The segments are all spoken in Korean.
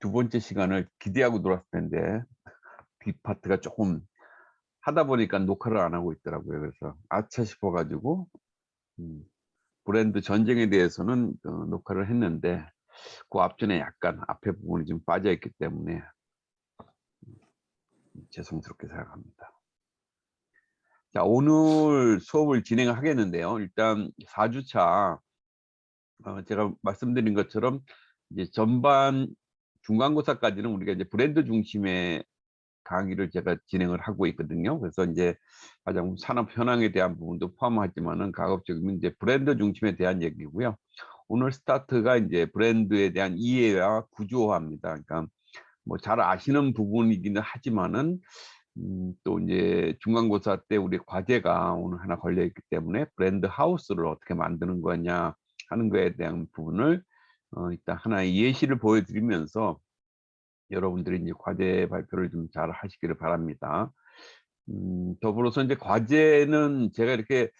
두 번째 시간을 기대하고 놀았을 텐데 뒷파트가 조금 하다 보니까 녹화를 안 하고 있더라고요. 그래서 아차 싶어 가지고 음 브랜드 전쟁에 대해서는 녹화를 했는데 그 앞전에 약간 앞에 부분이 좀 빠져 있기 때문에 죄송스럽게 생각합니다. 자, 오늘 수업을 진행을 하겠는데요. 일단 4 주차 제가 말씀드린 것처럼 이제 전반 중간고사까지는 우리가 이제 브랜드 중심의 강의를 제가 진행을 하고 있거든요. 그래서 인제 가장 산업 현황에 대한 부분도 포함하지만은 가급적이면 이제 브랜드 중심에 대한 얘기고요. 오늘 스타트가 인제 브랜드에 대한 이해와 구조화입니다. 그러니까 뭐 잘 아시는 부분이기는 하지만은 또 인제 중간고사 때 우리 과제가 오늘 하나 걸려 있기 때문에 '브랜드 하우스를 어떻게 만드는 거냐.' 하는 거에 대한 부분을 일단 하나의 예시를 보여 드리면서 여러분들이 이제 과제 발표를 좀 잘 하시기를 바랍니다. 더불어서 인제 과제는 제가 이렇게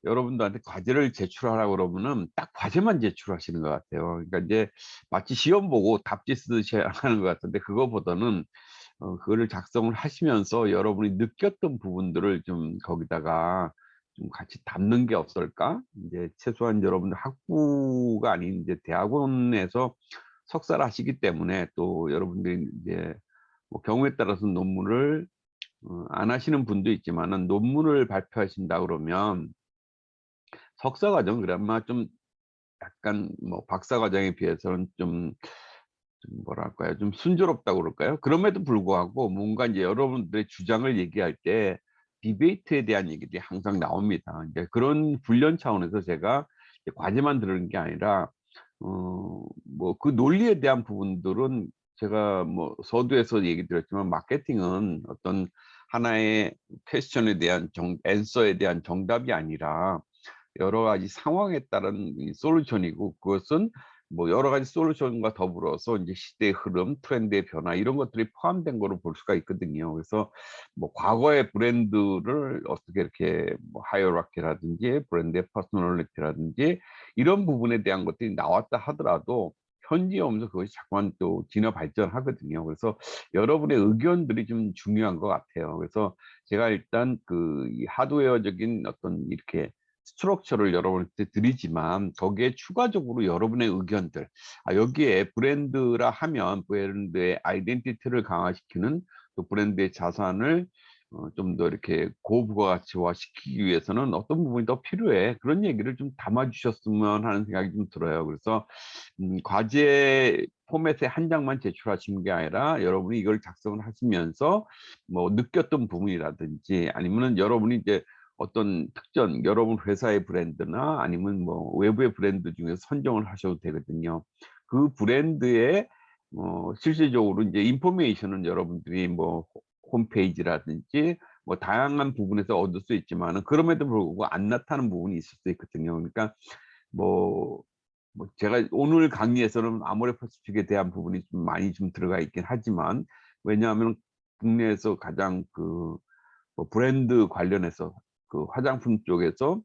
여러분들한테 과제를 제출하라고 그러면은 딱 과제만 제출하시는 것 같아요. 그러니까 인제 마치 시험 보고 답지 쓰듯이 하는 것 같은데 그거보다는 그거를 작성을 하시면서 여러분이 느꼈던 부분들을 좀 거기다가 좀 같이 담는 게 어떨까? 인제 최소한 여러분들 학부가 아닌 인제 대학원에서 석사를 하시기 때문에 또 여러분들이 이제 뭐 경우에 따라서는 논문을 안 하시는 분도 있지만은 논문을 발표하신다 그러면 석사 과정 그나마 좀 약간 뭐 박사 과정에 비해서는 좀 뭐랄까요? 좀 순조롭다고 그럴까요? 그럼에도 불구하고 뭔가 인제 여러분들의 주장을 얘기할 때 디베이트에 대한 얘기들이 항상 나옵니다. 인제 그런 훈련 차원에서 제가 이제 과제만 들은 게 아니라 뭐 그 논리에 대한 부분들은 제가 뭐 서두에서 얘기 드렸지만 마케팅은 어떤 하나의 퀘스천에 대한 앤서에 대한 정답이 아니라 여러 가지 상황에 따른 이 솔루션이고 그것은 뭐 여러 가지 솔루션과 더불어서 인제 시대의 흐름, 트렌드의 변화 이런 것들이 포함된 거로 볼 수가 있거든요. 그래서 뭐 과거의 브랜드를 어떻게 이렇게 뭐 하이어라키라든지 브랜드의 퍼스널리티라든지 이런 부분에 대한 것들이 나왔다 하더라도 현지에 오면서 그것이 자꾸만 또 진화 발전하거든요. 그래서 여러분의 의견들이 좀 중요한 것 같아요. 그래서 제가 일단 그 이 하드웨어적인 어떤 이렇게 스트럭처를 여러분한테 드리지만 거기에 추가적으로 여러분의 의견들 여기에 브랜드라 하면 브랜드의 아이덴티티를 강화시키는 또 브랜드의 자산을 좀 더 이렇게 고부가가치화시키기 위해서는 어떤 부분이 더 필요해. 그런 얘기를 좀 담아 주셨으면 하는 생각이 좀 들어요. 그래서 과제 포맷의 한 장만 제출하시는 게 아니라 여러분이 이걸 작성을 하시면서 뭐 느꼈던 부분이라든지 아니면은 여러분이 이제 어떤 특정 여러분 회사의 브랜드나 아니면 뭐 외부의 브랜드 중에서 선정을 하셔도 되거든요. 그 브랜드의 실질적으로 인제 인포메이션은 여러분들이 뭐 홈페이지라든지 뭐 다양한 부분에서 얻을 수 있지만은 그럼에도 불구하고 안 나타나는 부분이 있을 수 있거든요. 그러니까 뭐 제가 오늘 강의에서는 아모레퍼시픽에 대한 부분이 좀 많이 좀 들어가 있긴 하지만 왜냐하면 국내에서 가장 그 뭐 브랜드 관련해서 그 화장품 쪽에서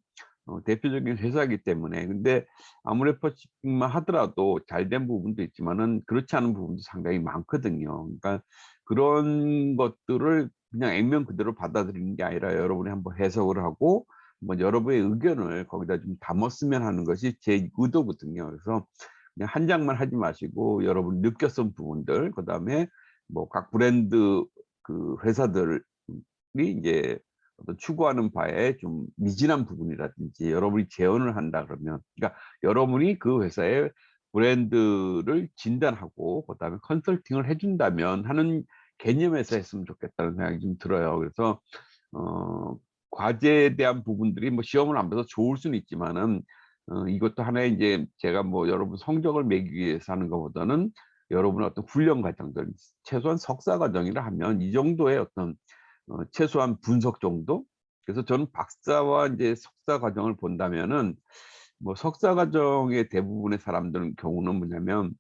대표적인 회사이기 때문에 근데 아모레퍼시픽만 하더라도 잘된 부분도 있지만은 그렇지 않은 부분도 상당히 많거든요. 그러니까 그런 것들을 그냥 액면 그대로 받아들이는 게 아니라 여러분이 한번 해석을 하고 뭐 여러분의 의견을 거기다 좀 담았으면 하는 것이 제 의도거든요. 그래서 그냥 한 장만 하지 마시고 여러분이 느꼈던 부분들 그다음에 뭐 각 브랜드 그 회사들이 인제 어떤 추구하는 바에 좀 미진한 부분이라든지 여러분이 재현을 한다 그러면 그러니까 여러분이 그 회사의 브랜드를 진단하고 그다음에 컨설팅을 해 준다면 하는 개념에서 했으면 좋겠다는 생각이 좀 들어요. 그래서 어 과제에 대한 부분들이 뭐 시험을 안 봐서 좋을 수는 있지만은 이것도 하나의 인제 제가 뭐 여러분 성적을 매기기 위해서 하는 것보다는 여러분의 어떤 훈련 과정들 최소한 석사 과정이라 하면 이 정도의 어떤 최소한 분석 정도? 그래서 저는 박사와 인제 석사 과정을 본다면은 뭐 석사 과정의 대부분의 사람들 경우는 뭐냐면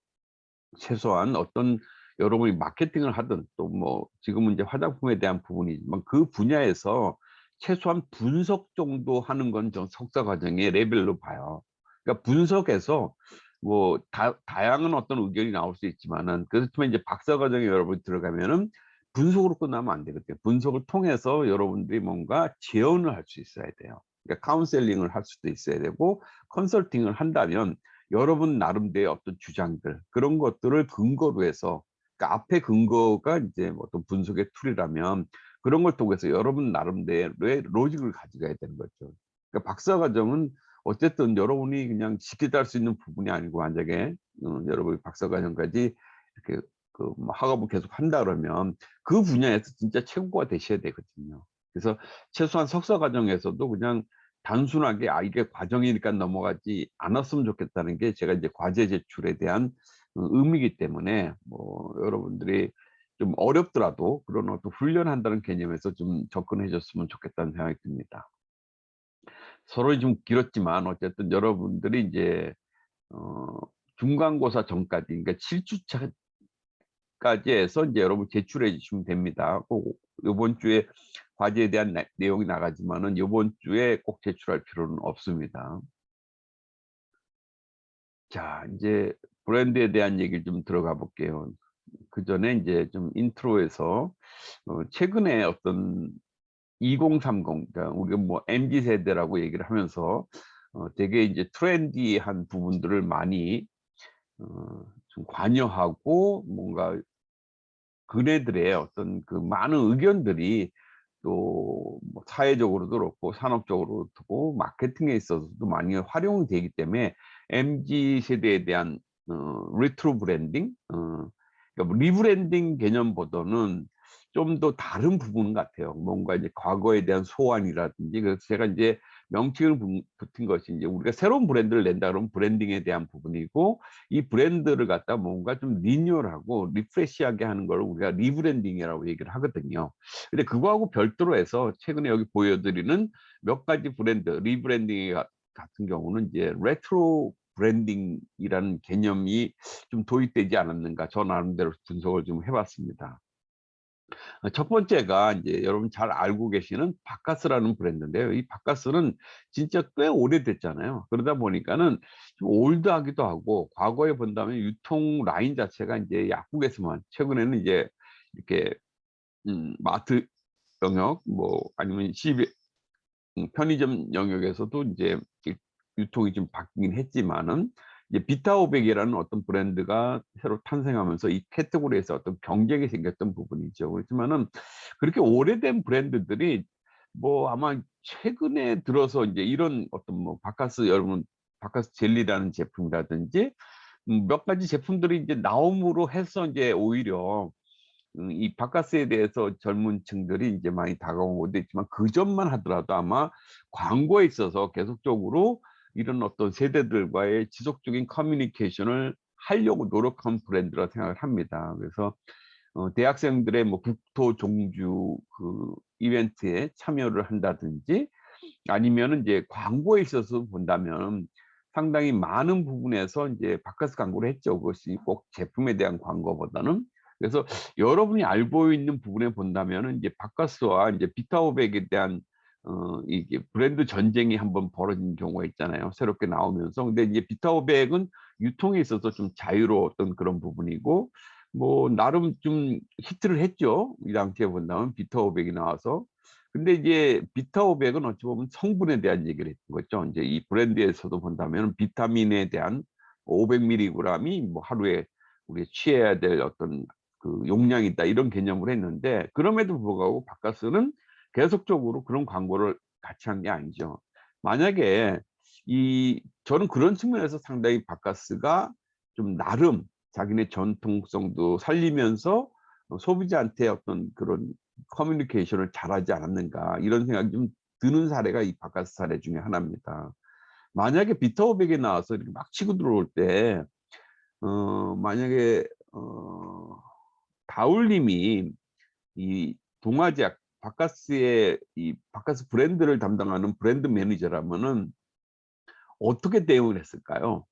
최소한 어떤 여러분이 마케팅을 하든 또 뭐 지금은 이제 화장품에 대한 부분이지만 그 분야에서 최소한 분석 정도 하는 건 저 석사 과정의 레벨로 봐요. 그러니까 분석해서 뭐 다양한 어떤 의견이 나올 수 있지만은, 그렇지만 이제 박사 과정에 여러분이 들어가면은 분석으로 끝나면 안 되거든요. 분석을 통해서 여러분들이 뭔가 재현을 할 수 있어야 돼요. 그러니까 카운셀링을 할 수도 있어야 되고, 컨설팅을 한다면 여러분 나름대로의 어떤 주장들, 그런 것들을 근거로 해서, 그러니까 앞에 근거가 이제 뭐 어떤 분석의 툴이라면 그런 걸 통해서 여러분 나름대로의 로직을 가져가야 되는 거죠. 그러니까 박사 과정은 어쨌든 여러분이 그냥 쉽게 딸 수 있는 부분이 아니고, 만약에 여러분이 박사 과정까지 이렇게 뭐 학업을 계속 한다 그러면 그 분야에서 진짜 최고가 되셔야 되거든요. 그래서 최소한 석사 과정에서도 그냥 단순하게 '아 이게 과정이니까 넘어가지 않았으면 좋겠다.'는 게 제가 이제 과제 제출에 대한 의미이기 때문에, 뭐 여러분들이 좀 어렵더라도 그런 어떤 훈련한다는 개념에서 좀 접근해 줬으면 좋겠다는 생각이 듭니다. 서론이 좀 길었지만 어쨌든 여러분들이 이제 어 중간고사 전까지, 그러니까 7 주차까지 해서 인제 여러분 제출해 주시면 됩니다. 꼭 요번 주에 과제에 대한 내용이 나가지만은 요번 주에 꼭 제출할 필요는 없습니다. 자, 인제 브랜드에 대한 얘기를 좀 들어가 볼게요. 그전에 인제 좀 인트로에서 최근에 어떤 2030, 그러니까 우리가 뭐 MZ 세대라고 얘기를 하면서 되게 이제 트렌디한 부분들을 많이 어 좀 관여하고, 뭔가 그네들의 어떤 그 많은 의견들이 또 뭐 사회적으로도 그렇고 산업적으로도 그렇고 마케팅에 있어서도 많이 활용이 되기 때문에, MZ 세대에 대한 레트로 브랜딩, 그러니까 뭐 리브랜딩 개념보다는 좀 더 다른 부분 같아요. 뭔가 이제 과거에 대한 소환이라든지, 그래서 제가 이제 명칭을 붙인 것이, 이제 우리가 새로운 브랜드를 낸다 그러면 브랜딩에 대한 부분이고, 이 브랜드를 갖다 뭔가 좀 리뉴얼하고 리프레시하게 하는 걸 우리가 리브랜딩이라고 얘기를 하거든요. 근데 그거하고 별도로 해서 최근에 여기 보여드리는 몇 가지 브랜드 리브랜딩 같은 경우는 이제 레트로 브랜딩이라는 개념이 좀 도입되지 않았는가, 저 나름대로 분석을 좀 해봤습니다. 첫 번째가 이제 여러분 잘 알고 계시는 바카스라는 브랜드인데요. 이 바카스는 진짜 꽤 오래됐잖아요. 그러다 보니까는 좀 올드하기도 하고, 과거에 본다면 유통 라인 자체가 이제 약국에서만, 최근에는 이제 이렇게 마트 영역, 뭐 아니면 편의점 영역에서도 이제 이 유통이 좀 바뀌긴 했지만은, 이제 비타오백이라는 어떤 브랜드가 새로 탄생하면서 이 카테고리에서 어떤 경쟁이 생겼던 부분이죠. 그렇지만은 그렇게 오래된 브랜드들이 뭐 아마 최근에 들어서 이제 이런 어떤 뭐 바카스, 여러분 바카스 젤리라는 제품이라든지 몇 가지 제품들이 이제 나옴으로 해서 이제 오히려 이 바카스에 대해서 젊은 층들이 인제 많이 다가온 것도 있지만, 그전만 하더라도 아마 광고에 있어서 계속적으로 이런 어떤 세대들과의 지속적인 커뮤니케이션을 하려고 노력한 브랜드라 생각을 합니다. 그래서 대학생들의 뭐 국토 종주 그 이벤트에 참여를 한다든지, 아니면은 이제 광고에 있어서 본다면 상당히 많은 부분에서 인제 바카스 광고를 했죠. 그것이 꼭 제품에 대한 광고보다는. 그래서 여러분이 알고 있는 부분에 본다면은 이제 바카스와 이제 비타오백에 대한 이게 브랜드 전쟁이 한번 벌어진 경우가 있잖아요, 새롭게 나오면서. 근데 이제 비타오백은 유통에 있어서 좀 자유로웠던 그런 부분이고, 뭐 나름 좀 히트를 했죠, 이 당시에 본다면 비타오백이 나와서. 근데 이제 비타오백은 어찌 보면 성분에 대한 얘기를 했던 거죠. 인제 이 브랜드에서도 본다면 비타민에 대한 500mg이 뭐 하루에 우리가 취해야 될 어떤 그 용량이다, 이런 개념으로 했는데, 그럼에도 불구하고 바카스는 계속적으로 그런 광고를 같이 한 게 아니죠. 만약에 저는 그런 측면에서 상당히 바카스가 좀 나름 자기네 전통성도 살리면서 소비자한테 어떤 그런 커뮤니케이션을 잘하지 않았는가, 이런 생각이 좀 드는 사례가 이 바카스 사례 중에 하나입니다. 만약에 비타오백에 나와서 이렇게 막 치고 들어올 때 만약에 가울님이 이 동아제약 바카스의 이 바카스 브랜드를 담당하는 브랜드 매니저라면은 어떻게 대응을 했을까요?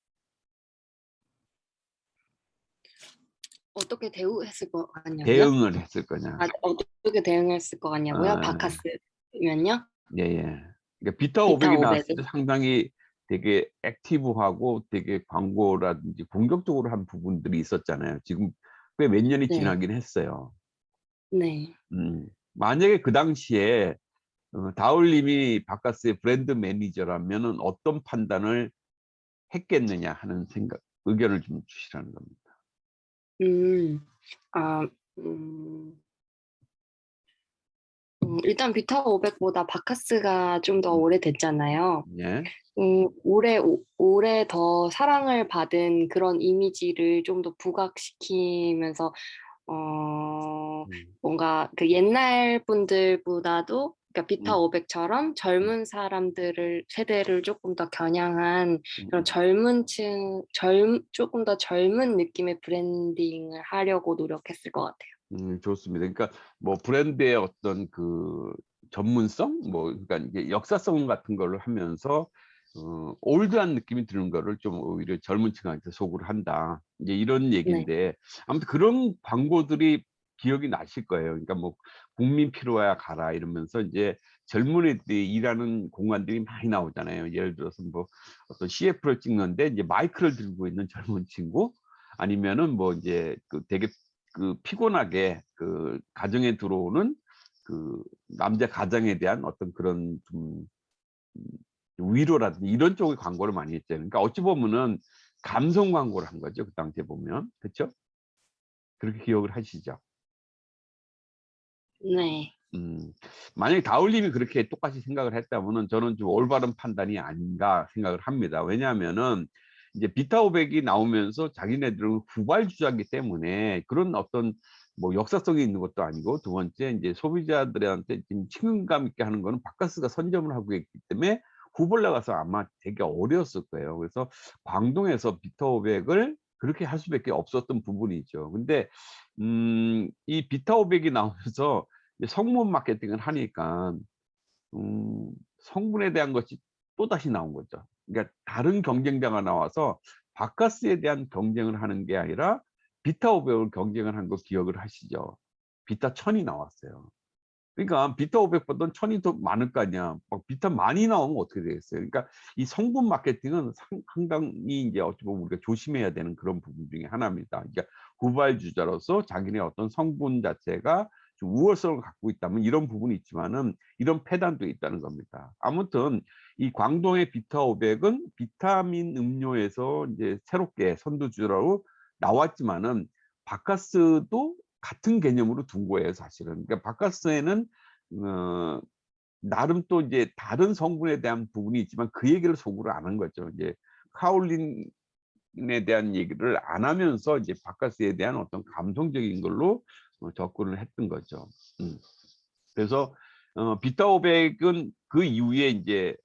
어떻게 대우했을 것 같냐고요? 대응을 했을 거냐? 아 어떻게 대응했을 것 같냐고요? 아 바카스면요? 예예. 그러니까 비타 비타 500이 500 나왔을 때 상당히 되게 액티브하고 되게 광고라든지 공격적으로 한 부분들이 있었잖아요. 지금 꽤 몇 년이 네. 지나긴 했어요. 네. 만약에 그 당시에 다울님이 바카스의 브랜드 매니저라면은 어떤 판단을 했겠느냐 하는 생각 의견을 좀 주시라는 겁니다. 음. 아 음. 일단 비타 500보다 바카스가 좀 더 음 오래됐잖아요. 예. 오래 더 사랑을 받은 그런 이미지를 좀 더 부각시키면서 어 음. 뭔가 그 옛날 분들보다도 그러니까 비타 음. 500처럼 음. 젊은 사람들을 세대를 쪼끔 더 겨냥한 그런 음음. 젊은 층 쪼끔 더 젊은 느낌의 브랜딩을 하려고 노력했을 것 같아요. 좋습니다. 그러니까 뭐 브랜드의 어떤 그 전문성 뭐 그러니까 이게 역사성 같은 거를 하면서 올드한 느낌이 드는 거를 좀 오히려 젊은 층한테 소구를 한다. 이제 이런 네. 얘기인데 아무튼 그런 광고들이 기억이 나실 거예요. 그러니까 뭐 "국민 필요해야 가라." 이러면서 이제 젊은 애들이 일하는 공간들이 많이 나오잖아요. 예를 들어서 뭐 어떤 CF를 찍는데 이제 마이크를 들고 있는 젊은 친구 아니면은 뭐 이제 그 되게 그 피곤하게 그 가정에 들어오는 그 남자 가장에 대한 어떤 그런 좀 위로라든지 이런 쪽의 광고를 많이 했죠. 그러니까 어찌 보면은 감성 광고를 한 거죠, 그 당시에 보면. 그쵸? 그렇게 기억을 하시죠? 네. 음. 만약에 다울님이 그렇게 똑같이 생각을 했다면은 저는 좀 올바른 판단이 아닌가 생각을 합니다. 왜냐하면은 이제 비타 오백이 나오면서 자기네들은 후발주자이기 때문에 그런 어떤 뭐 역사성이 있는 것도 아니고 두 번째 인제 소비자들한테 좀 친근감 있게 하는 거는 바카스가 선점을 하고 있기 때문에 후보를 나가서 아마 되게 어려웠을 거예요. 그래서 광동에서 비타 오백을 그렇게 할 수밖에 없었던 부분이죠. 근데 이 비타 오백이 나오면서 이제 성분 마케팅을 하니까 성분에 대한 것이 또다시 나온 거죠. 그러니까 다른 경쟁자가 나와서 바카스에 대한 경쟁을 하는 게 아니라 비타 500을 경쟁을 한 거 기억을 하시죠? 비타 1000이 나왔어요. 그러니까 비타 500보다는 1000이 더 많을 거 아니야. 막 비타 많이 나오면 어떻게 되겠어요? 그러니까 이 성분 마케팅은 상당히 이제 어찌 보면 우리가 조심해야 되는 그런 부분 중에 하나입니다. 그러니까 후발주자로서 자기네 어떤 성분 자체가 좀 우월성을 갖고 있다면 이런 부분이 있지만은 이런 폐단도 있다는 겁니다. 아무튼 이 광동의 비타 500은 비타민 음료에서 이제 새롭게 선두주자로 나왔지만은 바카스도 같은 개념으로 둔 거예요, 사실은. 그러니까 바카스에는 어 나름 또 이제 다른 성분에 대한 부분이 있지만 그 얘기를 속으로 안 한 거죠. 이제 카올린에 대한 얘기를 안 하면서 이제 바카스에 대한 어떤 감성적인 걸로 접근을 했던 거죠. 음. 그래서 비타 500은 그 이후에 인제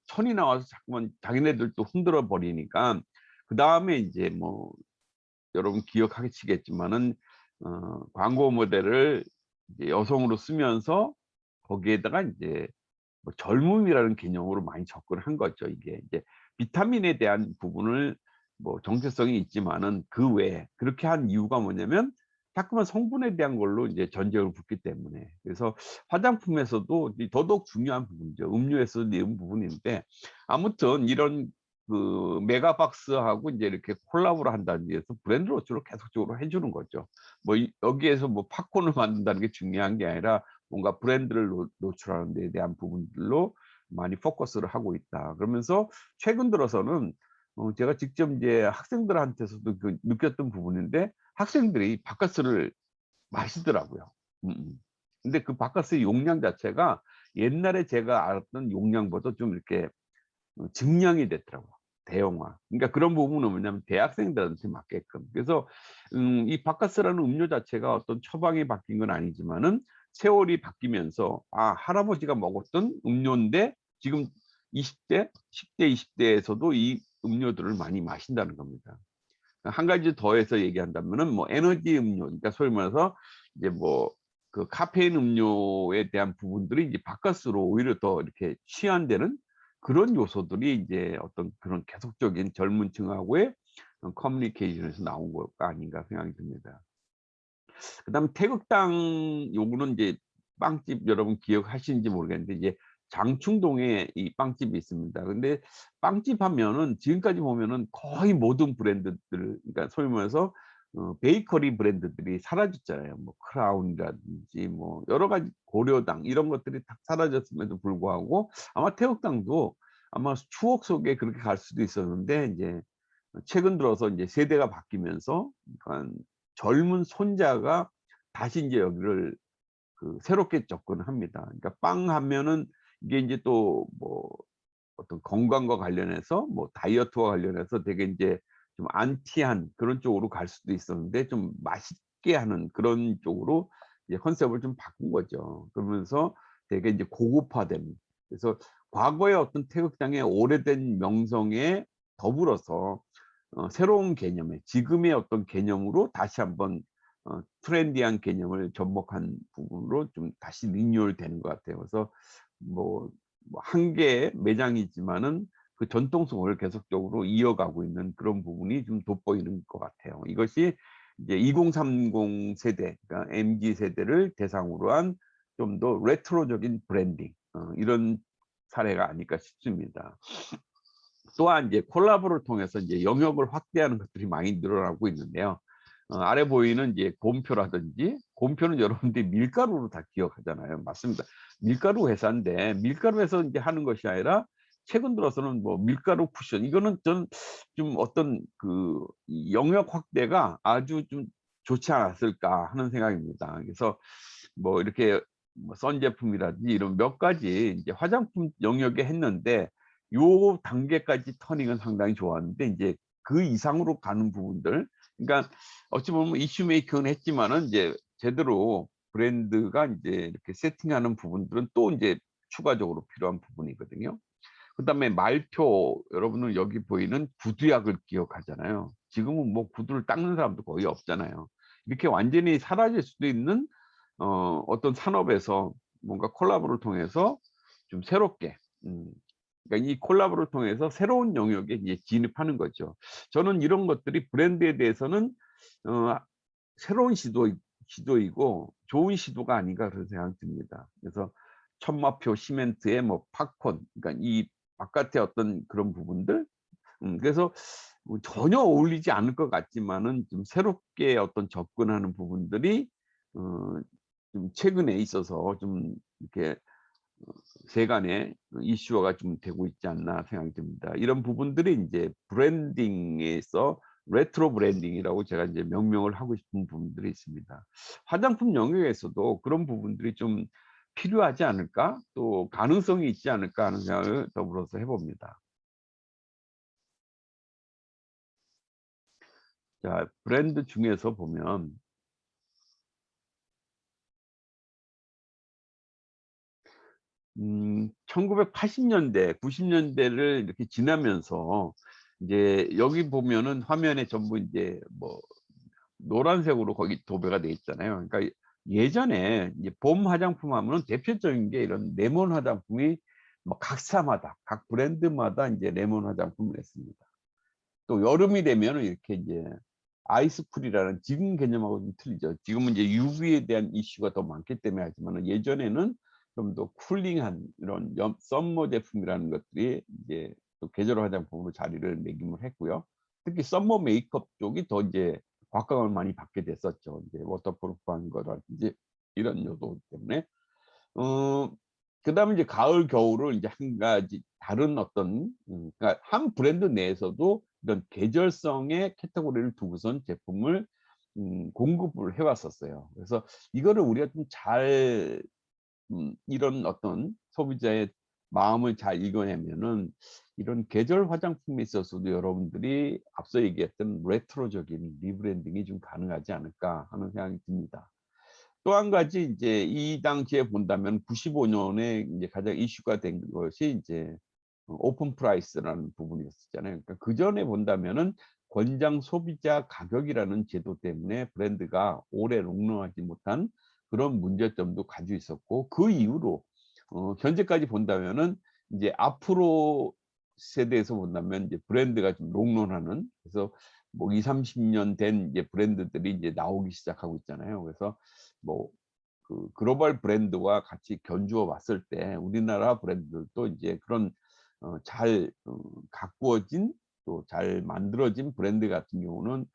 1000이 나와서 자꾸만 자기네들도 흔들어 버리니까 그다음에 인제 뭐 여러분 기억하시겠지만은 광고 모델을 이제 여성으로 쓰면서 거기에다가 인제 뭐 젊음이라는 개념으로 많이 접근을 한 거죠. 이게 이제 비타민에 대한 부분을 뭐 정체성이 있지만은 그 외에 그렇게 한 이유가 뭐냐면 자꾸만 성분에 대한 걸로 이제 전제를 붙기 때문에. 그래서 화장품에서도 이 더더욱 중요한 부분이죠. 음료에서도 이런 부분인데 아무튼 이런 그 메가박스하고 이제 이렇게 콜라보를 한다는 데서 브랜드 로드를 계속적으로 해 주는 거죠. 뭐 여기에서 뭐 팝콘을 만든다는 게 중요한 게 아니라 뭔가 브랜드를 노출하는 데 대한 부분들로 많이 포커스를 하고 있다. 그러면서 최근 들어서는 제가 직접 이제 학생들한테서도 그 느꼈던 부분인데 학생들이 바카스를 마시더라고요. 음음. 근데 그 바카스의 용량 자체가 옛날에 제가 알았던 용량보다 좀 이렇게 증량이 됐더라고요. 대형화. 그러니까 그런 부분은 뭐냐면 대학생들한테 맞게끔. 그래서 이 바카스라는 음료 자체가 어떤 처방이 바뀐 건 아니지만은 세월이 바뀌면서 할아버지가 먹었던 음료인데 지금 20 대, 10 대, 20 대에서도 이 음료들을 많이 마신다는 겁니다. 한 가지 더해서 얘기한다면은 뭐 에너지 음료 그러니까 소위 말해서 이제 뭐 그 카페인 음료에 대한 부분들이 이제 바카스로 오히려 더 이렇게 취한되는 그런 요소들이 이제 어떤 그런 계속적인 젊은 층하고의 커뮤니케이션에서 나온 것 아닌가 생각이 듭니다. 그다음에 태극당 요거는 이제 빵집 여러분 기억하시는지 모르겠는데 이제 장충동에 이 빵집이 있습니다. 근데 빵집 하면은 지금까지 보면은 거의 모든 브랜드들, 그러니까 소위 말해서 베이커리 브랜드들이 사라졌잖아요. 뭐 크라운이라든지 뭐 여러 가지 고려당 이런 것들이 다 사라졌음에도 불구하고 아마 태국당도 아마 추억 속에 그렇게 갈 수도 있었는데, 이제 최근 들어서 이제 세대가 바뀌면서 그러니까 젊은 손자가 다시 인제 여기를 새롭게 접근합니다. 그러니까 빵 하면은 이게 인제 또 뭐 어떤 건강과 관련해서 뭐 다이어트와 관련해서 되게 인제 좀 안티한 그런 쪽으로 갈 수도 있었는데, 좀 맛있게 하는 그런 쪽으로 이제 컨셉을 좀 바꾼 거죠. 그러면서 되게 인제 고급화된, 그래서 과거의 어떤 태극당의 오래된 명성에 더불어서 새로운 개념의 지금의 어떤 개념으로 다시 한번 트렌디한 개념을 접목한 부분으로 좀 다시 리뉴얼 되는 것 같아요. 그래서 뭐 한 개의 매장이지만은 그 전통성을 계속적으로 이어가고 있는 그런 부분이 좀 돋보이는 것 같아요. 이것이 이제 2030 세대, 그러니까 MZ 세대를 대상으로 한 좀 더 레트로적인 브랜딩, 이런 사례가 아닐까 싶습니다. 또한 이제 콜라보를 통해서 이제 영역을 확대하는 것들이 많이 늘어나고 있는데요. 아래 보이는 이제 곰표라든지, 곰표는 여러분들이 밀가루로 다 기억하잖아요. 맞습니다. 밀가루 회사인데 밀가루 회사 이제 하는 것이 아니라 최근 들어서는 뭐 밀가루 쿠션, 이거는 저는 좀 어떤 이 영역 확대가 아주 좀 좋지 않았을까 하는 생각입니다. 그래서 뭐 이렇게 뭐 선 제품이라든지 이런 몇 가지 이제 화장품 영역에 했는데, 요 단계까지 터닝은 상당히 좋았는데, 인제 그 이상으로 가는 부분들, 그러니까 어찌 보면 이슈 메이킹은 했지만은 이제 제대로 브랜드가 인제 이렇게 세팅하는 부분들은 또 인제 추가적으로 필요한 부분이거든요. 그다음에 말표, 여러분은 여기 보이는 구두약을 기억하잖아요. 지금은 뭐 구두를 닦는 사람도 거의 없잖아요. 이렇게 완전히 사라질 수도 있는 어떤 산업에서 뭔가 콜라보를 통해서 좀 새롭게, 음 그러니까 이 콜라보를 통해서 새로운 영역에 이제 진입하는 거죠. 저는 이런 것들이 브랜드에 대해서는 어 새로운 시도이고 좋은 시도가 아닌가 그런 생각이 듭니다. 그래서 천마표 시멘트에 뭐 팝콘, 그러니까 이 바깥의 어떤 그런 부분들, 그래서 뭐 전혀 어울리지 않을 것 같지만은 좀 새롭게 어떤 접근하는 부분들이 어 좀 최근에 있어서 좀 이렇게 세간의 이슈화가 좀 되고 있지 않나 생각이 듭니다. 이런 부분들이 인제 브랜딩에서 레트로 브랜딩이라고 제가 인제 명명을 하고 싶은 부분들이 있습니다. 화장품 영역에서도 그런 부분들이 좀 필요하지 않을까? 또 가능성이 있지 않을까 하는 생각을 더불어서 해 봅니다. 자, 브랜드 중에서 보면 1980 년대, 90 년대를 이렇게 지나면서 이제 여기 보면은 화면에 전부 인제 뭐 노란색으로 거기 도배가 돼 있잖아요. 그러니까 예전에 이제 봄 화장품 하면은 대표적인 게 이런 레몬 화장품이 뭐 각사마다 각 브랜드마다 인제 레몬 화장품을 냈습니다. 또 여름이 되면은 이렇게 이제 아이스쿨이라는, 지금 개념하고 좀 틀리죠. 지금은 이제 UV에 대한 이슈가 더 많기 때문에 하지만은 예전에는 좀 더 쿨링한 이런 썸머 제품이라는 것들이 이제 또 계절 화장품으로 자리를 매김을 했고요. 특히 썸머 메이크업 쪽이 더 이제 곽광을 많이 받게 됐었죠. 이제 워터프루프한 거라든지 이런 요소 때문에. 어 그다음에 이제 가을, 겨울을 이제 한 가지 다른 어떤, 그러니까 한 브랜드 내에서도 이런 계절성의 카테고리를 두고선 제품을 공급을 해 왔었어요. 그래서 이거를 우리가 좀 잘, 이런 어떤 소비자의 마음을 잘 읽어내면은 이런 계절 화장품에 있어서도 여러분들이 앞서 얘기했던 레트로적인 리브랜딩이 좀 가능하지 않을까 하는 생각이 듭니다. 또 한 가지 인제 이 당시에 본다면 95 년에 인제 가장 이슈가 된 것이 인제 오픈 프라이스라는 부분이었었잖아요. 그러니까 그전에 본다면은 권장 소비자 가격이라는 제도 때문에 브랜드가 오래 롱런하지 못한 그런 문제점도 가지고 있었고, 그 이후로 현재까지 본다면은 인제 앞으로 세대에서 본다면 이제 브랜드가 좀 롱런하는, 그래서 뭐 20-30년 된 이제 브랜드들이 이제 나오기 시작하고 있잖아요. 그래서 뭐 그 글로벌 브랜드와 같이 견주어 봤을 때 우리나라 브랜드들도 이제 그런 잘 가꾸어진 또 잘 만들어진 브랜드 같은 경우는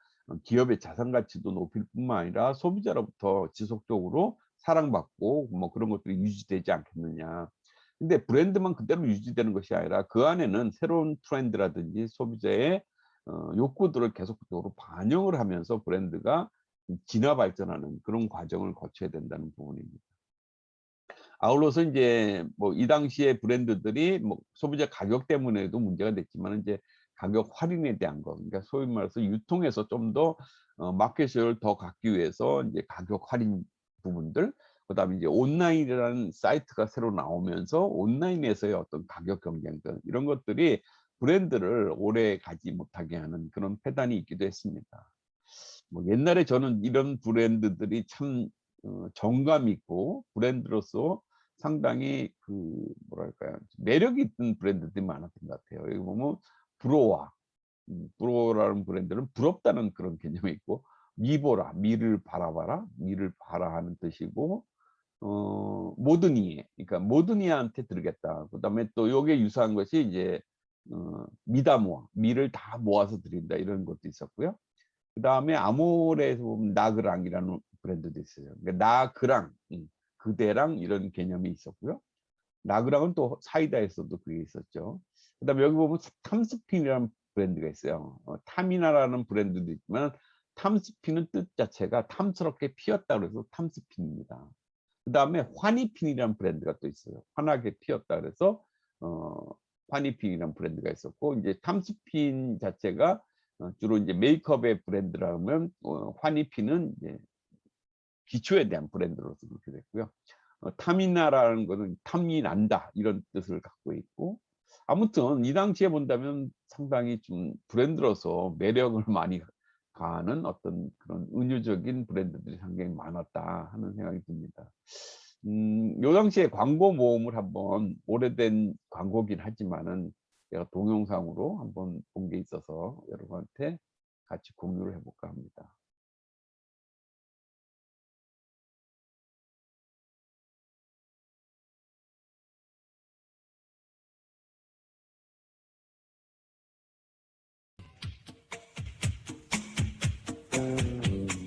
기업의 자산 가치도 높일 뿐만 아니라 소비자로부터 지속적으로 사랑받고 뭐 그런 것들이 유지되지 않겠느냐. 근데 브랜드만 그대로 유지되는 것이 아니라 그 안에는 새로운 트렌드라든지 소비자의 욕구들을 계속적으로 반영을 하면서 브랜드가 진화 발전하는 그런 과정을 거쳐야 된다는 부분입니다. 아울러서 인제 뭐 이 당시에 브랜드들이 뭐 소비자 가격 때문에도 문제가 됐지만은 이제 가격 할인에 대한 거, 그러니까 소위 말해서 유통에서 좀 더 마켓을 더 갖기 위해서 인제 가격 할인 부분들, 그다음에 이제 온라인이라는 사이트가 새로 나오면서 온라인에서의 어떤 가격 경쟁들, 이런 것들이 브랜드를 오래 가지 못하게 하는 그런 패단이 있기도 했습니다. 뭐 옛날에 저는 이런 브랜드들이 참 정감 있고 브랜드로서 상당히 그 뭐랄까요, 매력 있는 브랜드들이 많았던 것 같아요. 여기 보면 브로와, 브로라는 브랜드는 부럽다는 그런 개념이 있고, 미보라, 미를 바라봐라, 미를 봐라 하는 뜻이고, 모드니에, 그러니까 모드니아한테 드리겠다. 그다음에 또 요게 유사한 것이 이제 미다모아, 미를 다 모아서 드린다, 이런 것도 있었고요. 그다음에 아모레에서 보면 나그랑이라는 브랜드도 있어요. 그러니까 나그랑, 그대랑 이런 개념이 있었고요. 나그랑은 또 사이다에서도 그게 있었죠. 그다음에 여기 보면 탐스핀이라는 브랜드가 있어요. 탐이나라는 브랜드도 있지만 탐스핀은 뜻 자체가 탐스럽게 피었다 그래서 탐스핀입니다. 그다음에 화니핀이라는 브랜드가 또 있어요. 환하게 피었다 그래서 어 화니핀이라는 브랜드가 있었고, 이제 탐스핀 자체가 주로 이제 메이크업의 브랜드라면 화니핀은 이제 기초에 대한 브랜드로서 그렇게 됐고요. 탐이나라는 거는 탐이 난다, 이런 뜻을 갖고 있고, 아무튼 이 당시에 본다면 상당히 좀 브랜드로서 매력을 많이 가하는 어떤 그런 은유적인 브랜드들이 상당히 많았다 하는 생각이 듭니다. 요 당시에 광고 모음을 한번, 오래된 광고긴 하지만은 제가 동영상으로 한번 본 게 있어서 여러분한테 같이 공유를 해 볼까 합니다.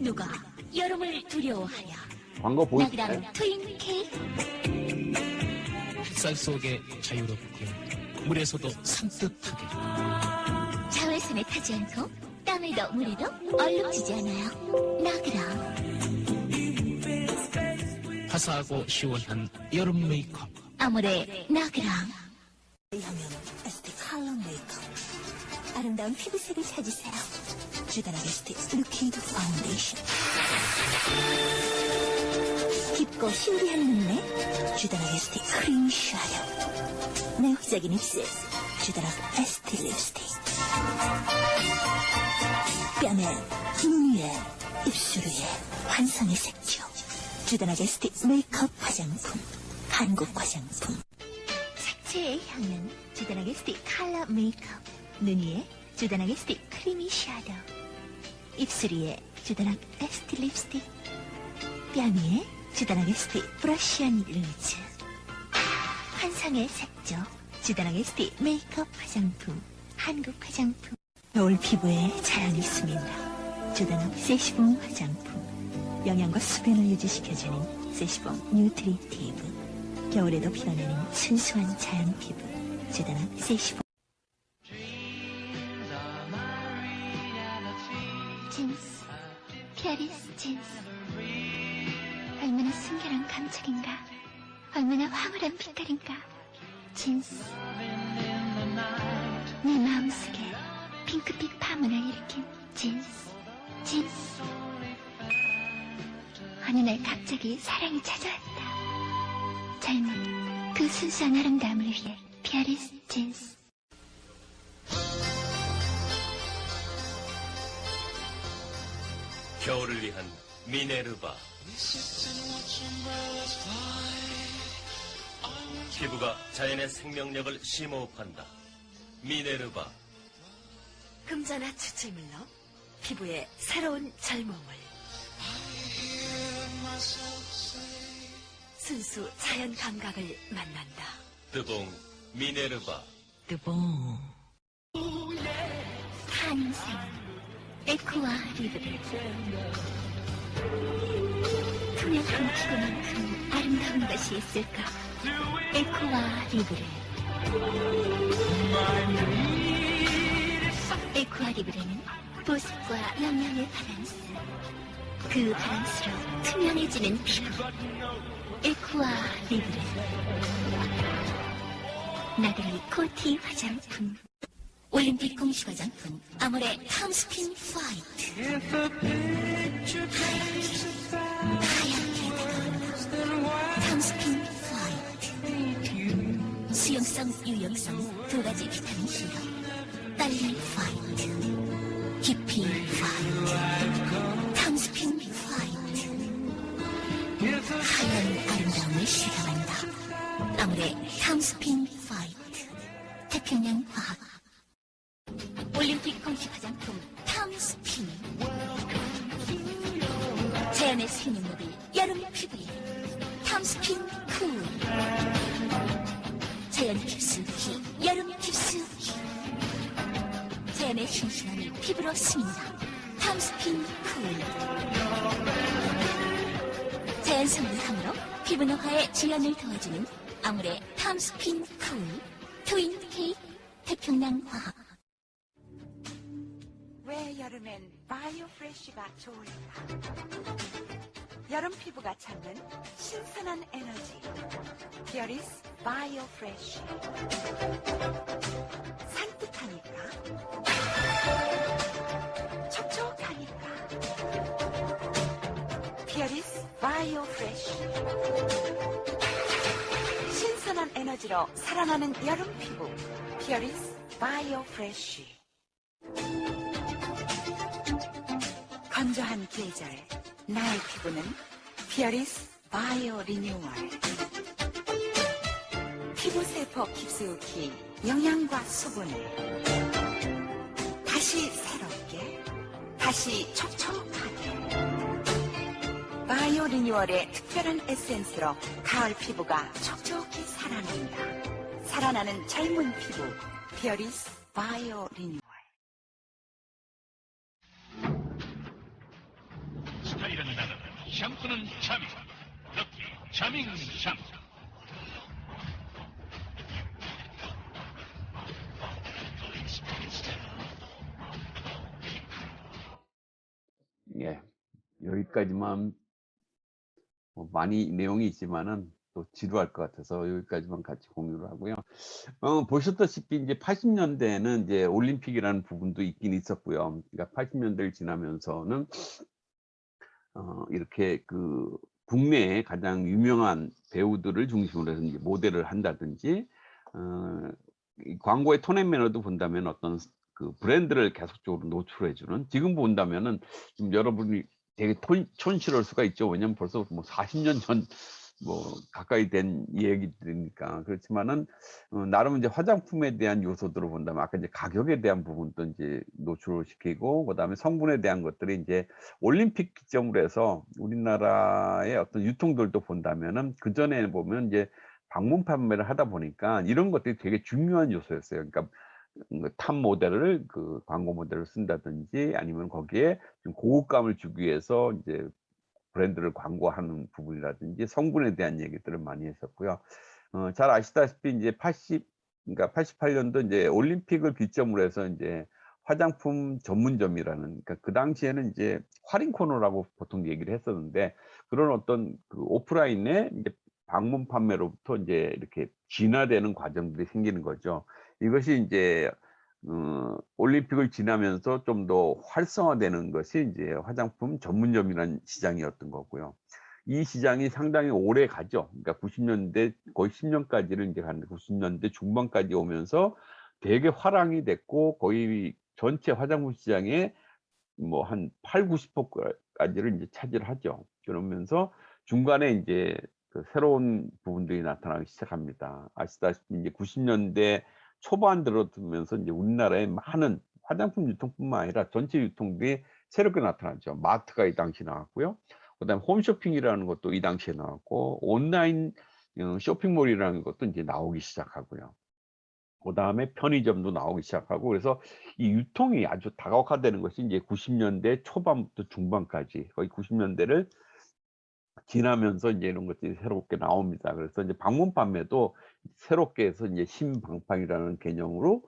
누가 여름을 두려워하냐? 광고 보이시나요? 나그랑 트윈 케이크. 햇살 속에 자유롭게, 물에서도 산뜻하게. 자외선에 타지 않고 땀에도 물에도 얼룩지지 않아요. 나그랑 화사하고 시원한 여름 메이크업. 아모레 나그랑. 하면 에스테 컬러 메이크업. 아름다운 피부색을 찾으세요. 주단하게 에스테 루키드 파운데이션. 깊고 신비한 눈매 주단하게 에스테 크림 샤도. 매혹적인 입술 주단하게 에스테 립스틱. 뺨에, 눈 위에, 입술 위에 환상의 색조 주단하게 에스테 메이크업 화장품. 한국 화장품. 색채의 향은 주단하게 에스테 컬러 메이크업. 눈 위에 주단하게 에스테 크리미 샤도우. 입술 위에 주단하게 에스테 립스틱. 뺨 위에 주단하게 에스테 브러쉬한 루즈. 환상의 색조 주단하게 에스테 메이크업 화장품. 한국 화장품. 노을 피부에 자연이 스민다. 주단하게 세시봉 화장품. 영양과 수변을 유지시켜주는 세시봉 뉴트리티브. 겨울에도 피어나는 순수한 자연 피부. 주단하게 세시봉. 진스, 피아리스 진스. 얼마나 순결한 감촉인가, 얼마나 황홀한 빛깔인가. 진스. 내 마음속에 핑크빛 파문을 일으킨 진스. 진스. 어느 날 갑자기 사랑이 찾아왔다. 젊은 그 순수한 아름다움을 위해 피아리스 진스. 겨울을 위한 미네르바. 피부가 자연의 생명력을 심호흡한다. 미네르바. 금자나 추출물로 피부에 새로운 젊음을. 순수 자연 감각을 만난다. 뜨봉 미네르바. 뜨봉. 탄생 에코와 리브를 투명한 피부만큼 아름다운 것이 있을까? 에코와 리브를 에코와 리브레는 보습과 영양의 밸런스, 그 밸런스로 투명해지는 피부. 에코와 리브레 나들이 코티 화장품, 올림픽 공식 화장품 아모레 탐스킨 화이트. 하얗게 다가온다. 탐스킨 화이트. 수용성, 유용성 두 가지 비타민 C로 빨리 화이트, 깊이 화이트. 탐스킨 화이트. 하얀 아름다움을 실감한다. 아모레 탐스킨 화이트. 태평양 화학 올림픽 공식 화장품 탐스핀. 자연의 생명력을 여름 피부에 탐스핀 쿨. 자연 흡수기 여름 흡수기. 자연의 신선함을 피부로 스민다. 탐스핀 쿨. 자연 성분함으로 피부 노화의 지연을 도와주는 아모레 탐스핀 쿨. 트윈 케이크 태평양 화학. 왜 여름엔 바이오 프레쉬가 좋을까? 여름 피부가 찾는 신선한 에너지. 피어리스 바이오 프레쉬. 산뜻하니까, 촉촉하니까. 피어리스 바이오 프레쉬. 신선한 에너지로 살아나는 여름 피부. 피어리스 바이오 프레쉬. 건조한 계절, 나의 피부는 피어리스 바이오 리뉴얼. 피부세포 깊숙이 영양과 수분을 다시 새롭게, 다시 촉촉하게. 바이오 리뉴얼의 특별한 에센스로 가을 피부가 촉촉히 살아난다. 살아나는 젊은 피부, 피어리스 바이오 리뉴얼. 스타일은 나는 샴푸는 자밍. 럭키 자밍 샴푸. 예, 여기까지만 많이 내용이 있지만은 또 지루할 것 같아서 여기까지만 같이 공유를 하고요. 보셨다시피 이제 80년대에는 이제 올림픽이라는 부분도 있긴 있었고요. 그러니까 80년대를 지나면서는 이렇게 그 국내에 가장 유명한 배우들을 중심으로 해서 이제 모델을 한다든지, 이 광고의 톤 앤 매너도 본다면 어떤 그 브랜드를 계속적으로 노출해주는, 지금 본다면은 좀 여러분이 되게 촌스러울 수가 있죠. 왜냐면 벌써 뭐 40년 전 뭐 가까이 된 얘기들이니까. 그렇지만은 나름 이제 화장품에 대한 요소들을 본다면 아까 이제 가격에 대한 부분도 이제 노출을 시키고, 그다음에 성분에 대한 것들이 이제 올림픽 기점으로 해서 우리나라의 어떤 유통들도 본다면은 그 전에 보면 이제 방문 판매를 하다 보니까 이런 것들이 되게 중요한 요소였어요. 그러니까 탑 모델을 그 광고 모델을 쓴다든지, 아니면 거기에 좀 고급감을 주기 위해서 이제 브랜드를 광고하는 부분이라든지 성분에 대한 얘기들을 많이 했었고요. 잘 아시다시피 이제 88년도 이제 올림픽을 기점으로 해서 이제 화장품 전문점이라는, 그러니까 그 당시에는 이제 할인 코너라고 보통 얘기를 했었는데, 그런 어떤 그 오프라인의 이제 방문 판매로부터 이제 이렇게 진화되는 과정들이 생기는 거죠. 이것이 이제 올림픽을 지나면서 좀 더 활성화되는 것이 이제 화장품 전문점이라는 시장이었던 거고요. 이 시장이 상당히 오래 가죠. 그러니까 90년대 거의 10년까지를 이제 갔는데, 90년대 중반까지 오면서 되게 화랑이 됐고, 거의 전체 화장품 시장의 뭐 한 8, 90%까지를 이제 차지하죠. 그러면서 중간에 이제 그 새로운 부분들이 나타나기 시작합니다. 아시다시피 이제 90년대 초반 들어들면서 이제 우리나라에 많은 화장품 유통뿐만 아니라 전체 유통들이 새롭게 나타났죠. 마트가 이 당시 나왔고요. 그다음에 홈쇼핑이라는 것도 이 당시에 나왔고 온라인 쇼핑몰이라는 것도 이제 나오기 시작하고요. 그다음에 편의점도 나오기 시작하고 그래서 이 유통이 아주 다각화되는 것이 이제 90년대 초반부터 중반까지 거의 90년대를 지나면서 이제 이런 것들이 새롭게 나옵니다. 그래서 이제 방문 판매도 새롭게 해서 이제 신방판이라는 개념으로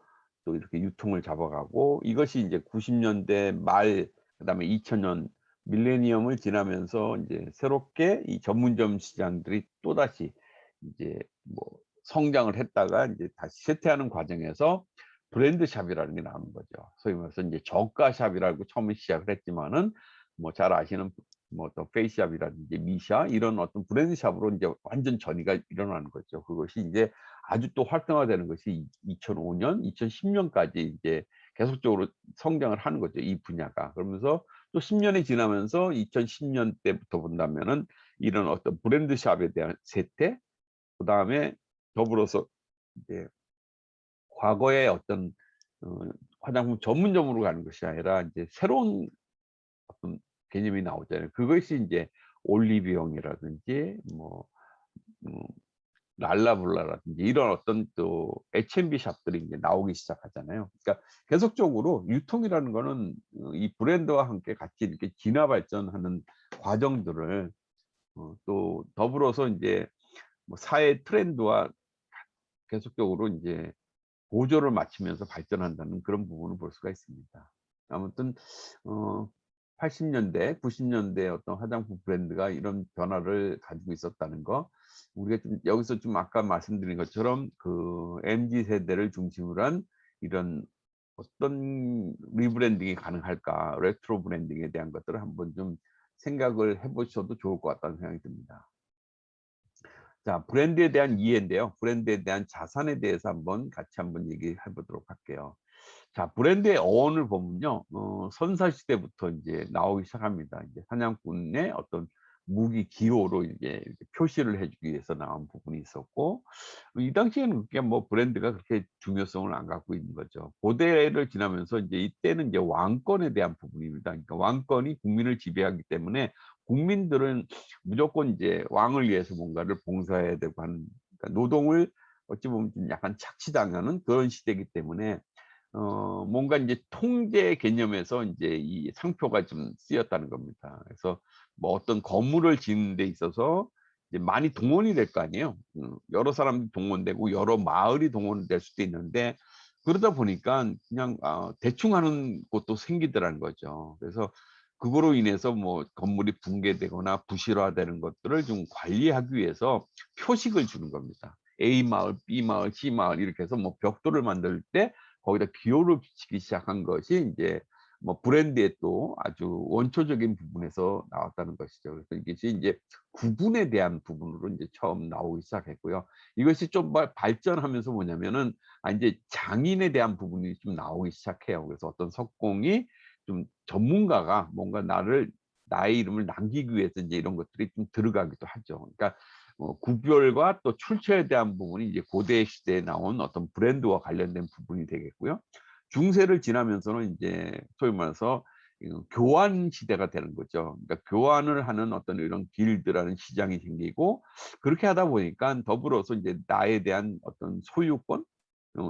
또 이렇게 유통을 잡아가고 이것이 이제 90년대 말 그다음에 2000년 밀레니엄을 지나면서 이제 새롭게 이 전문점 시장들이 또다시 이제 뭐 성장을 했다가 이제 다시 쇠퇴하는 과정에서 브랜드 샵이라는 게 나오는 거죠. 소위 말해서 이제 저가 샵이라고 처음에 시작을 했지만은 뭐 잘 아시는 뭐 또 페이스샵이라든지 미샤 이런 어떤 브랜드 샵으로 이제 완전 전이가 일어나는 거죠. 그것이 이제 아주 또 활성화되는 것이 2005년, 2010년까지 이제 계속적으로 성장을 하는 거죠, 이 분야가. 그러면서 또 10년이 지나면서 2010년 때부터 본다면은 이런 어떤 브랜드 샵에 대한 쇠퇴, 그다음에 더불어서 이제 과거의 어떤 어 화장품 전문점으로 가는 것이 아니라 이제 새로운 어떤 개념이 나오잖아요. 그것이 인제 올리브영이라든지 뭐 음 랄라블라라든지 이런 어떤 또 H&B 샵들이 인제 나오기 시작하잖아요. 그러니까 계속적으로 유통이라는 거는 이 브랜드와 함께 같이 이렇게 진화 발전하는 과정들을 또 더불어서 인제 뭐 사회 트렌드와 계속적으로 인제 보조를 맞추면서 발전한다는 그런 부분을 볼 수가 있습니다. 아무튼 어 80년대, 90년대 어떤 화장품 브랜드가 이런 변화를 가지고 있었다는 거, 우리가 좀 여기서 좀 아까 말씀드린 것처럼 그 MZ 세대를 중심으로 한 이런 어떤 리브랜딩이 가능할까, 레트로 브랜딩에 대한 것들을 한번 좀 생각을 해 보셔도 좋을 것 같다는 생각이 듭니다. 자, 브랜드에 대한 이해인데요. 브랜드에 대한 자산에 대해서 같이 한번 얘기해 보도록 할게요. 자, 브랜드의 어원을 보면요. 선사시대부터 이제 나오기 시작합니다. 이제 사냥꾼의 어떤 무기 기호로 이제 이렇게 표시를 해 주기 위해서 나온 부분이 있었고, 이 당시에는 그게 뭐 브랜드가 그렇게 중요성을 안 갖고 있는 거죠. 고대를 지나면서 이제 이때는 이제 왕권에 대한 부분입니다. 그러니까 왕권이 국민을 지배하기 때문에 국민들은 무조건 이제 왕을 위해서 뭔가를 봉사해야 되고 하는, 그러니까 노동을 어찌 보면 좀 약간 착취당하는 그런 시대이기 때문에 뭔가 이제 통제 개념에서 이제 이 상표가 좀 쓰였다는 겁니다. 그래서 뭐 어떤 건물을 짓는 데 있어서 이제 많이 동원이 될 거 아니에요. 여러 사람들이 동원되고 여러 마을이 동원될 수도 있는데 그러다 보니까 그냥 대충 하는 곳도 생기더라는 거죠. 그래서 그거로 인해서 뭐 건물이 붕괴되거나 부실화되는 것들을 좀 관리하기 위해서 표식을 주는 겁니다. A 마을, B 마을, C 마을 이렇게 해서 뭐 벽돌을 만들 때 거기다 기호를 붙이기 시작한 것이 이제 뭐 브랜드의 또 아주 원초적인 부분에서 나왔다는 것이죠. 그래서 이것이 이제 구분에 대한 부분으로 이제 처음 나오기 시작했고요. 이것이 좀 발전하면서 뭐냐면은 이제 장인에 대한 부분이 좀 나오기 시작해요. 그래서 어떤 석공이 좀 전문가가 뭔가 나의 이름을 남기기 위해서 이제 이런 것들이 좀 들어가기도 하죠. 그러니까 구별과 또 출처에 대한 부분이 이제 고대 시대에 나온 어떤 브랜드와 관련된 부분이 되겠고요. 중세를 지나면서는 이제 소위 말해서 교환 시대가 되는 거죠. 그러니까 교환을 하는 어떤 이런 길드라는 시장이 생기고 그렇게 하다 보니까 더불어서 이제 나에 대한 어떤 소유권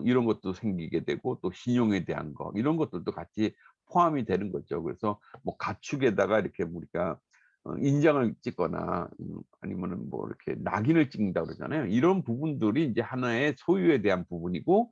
이런 것도 생기게 되고 또 신용에 대한 거 이런 것들도 같이 포함이 되는 거죠. 그래서 뭐 가축에다가 이렇게 우리가 인장을 찍거나 아니면은 뭐 이렇게 낙인을 찍는다 그러잖아요. 이런 부분들이 이제 하나의 소유에 대한 부분이고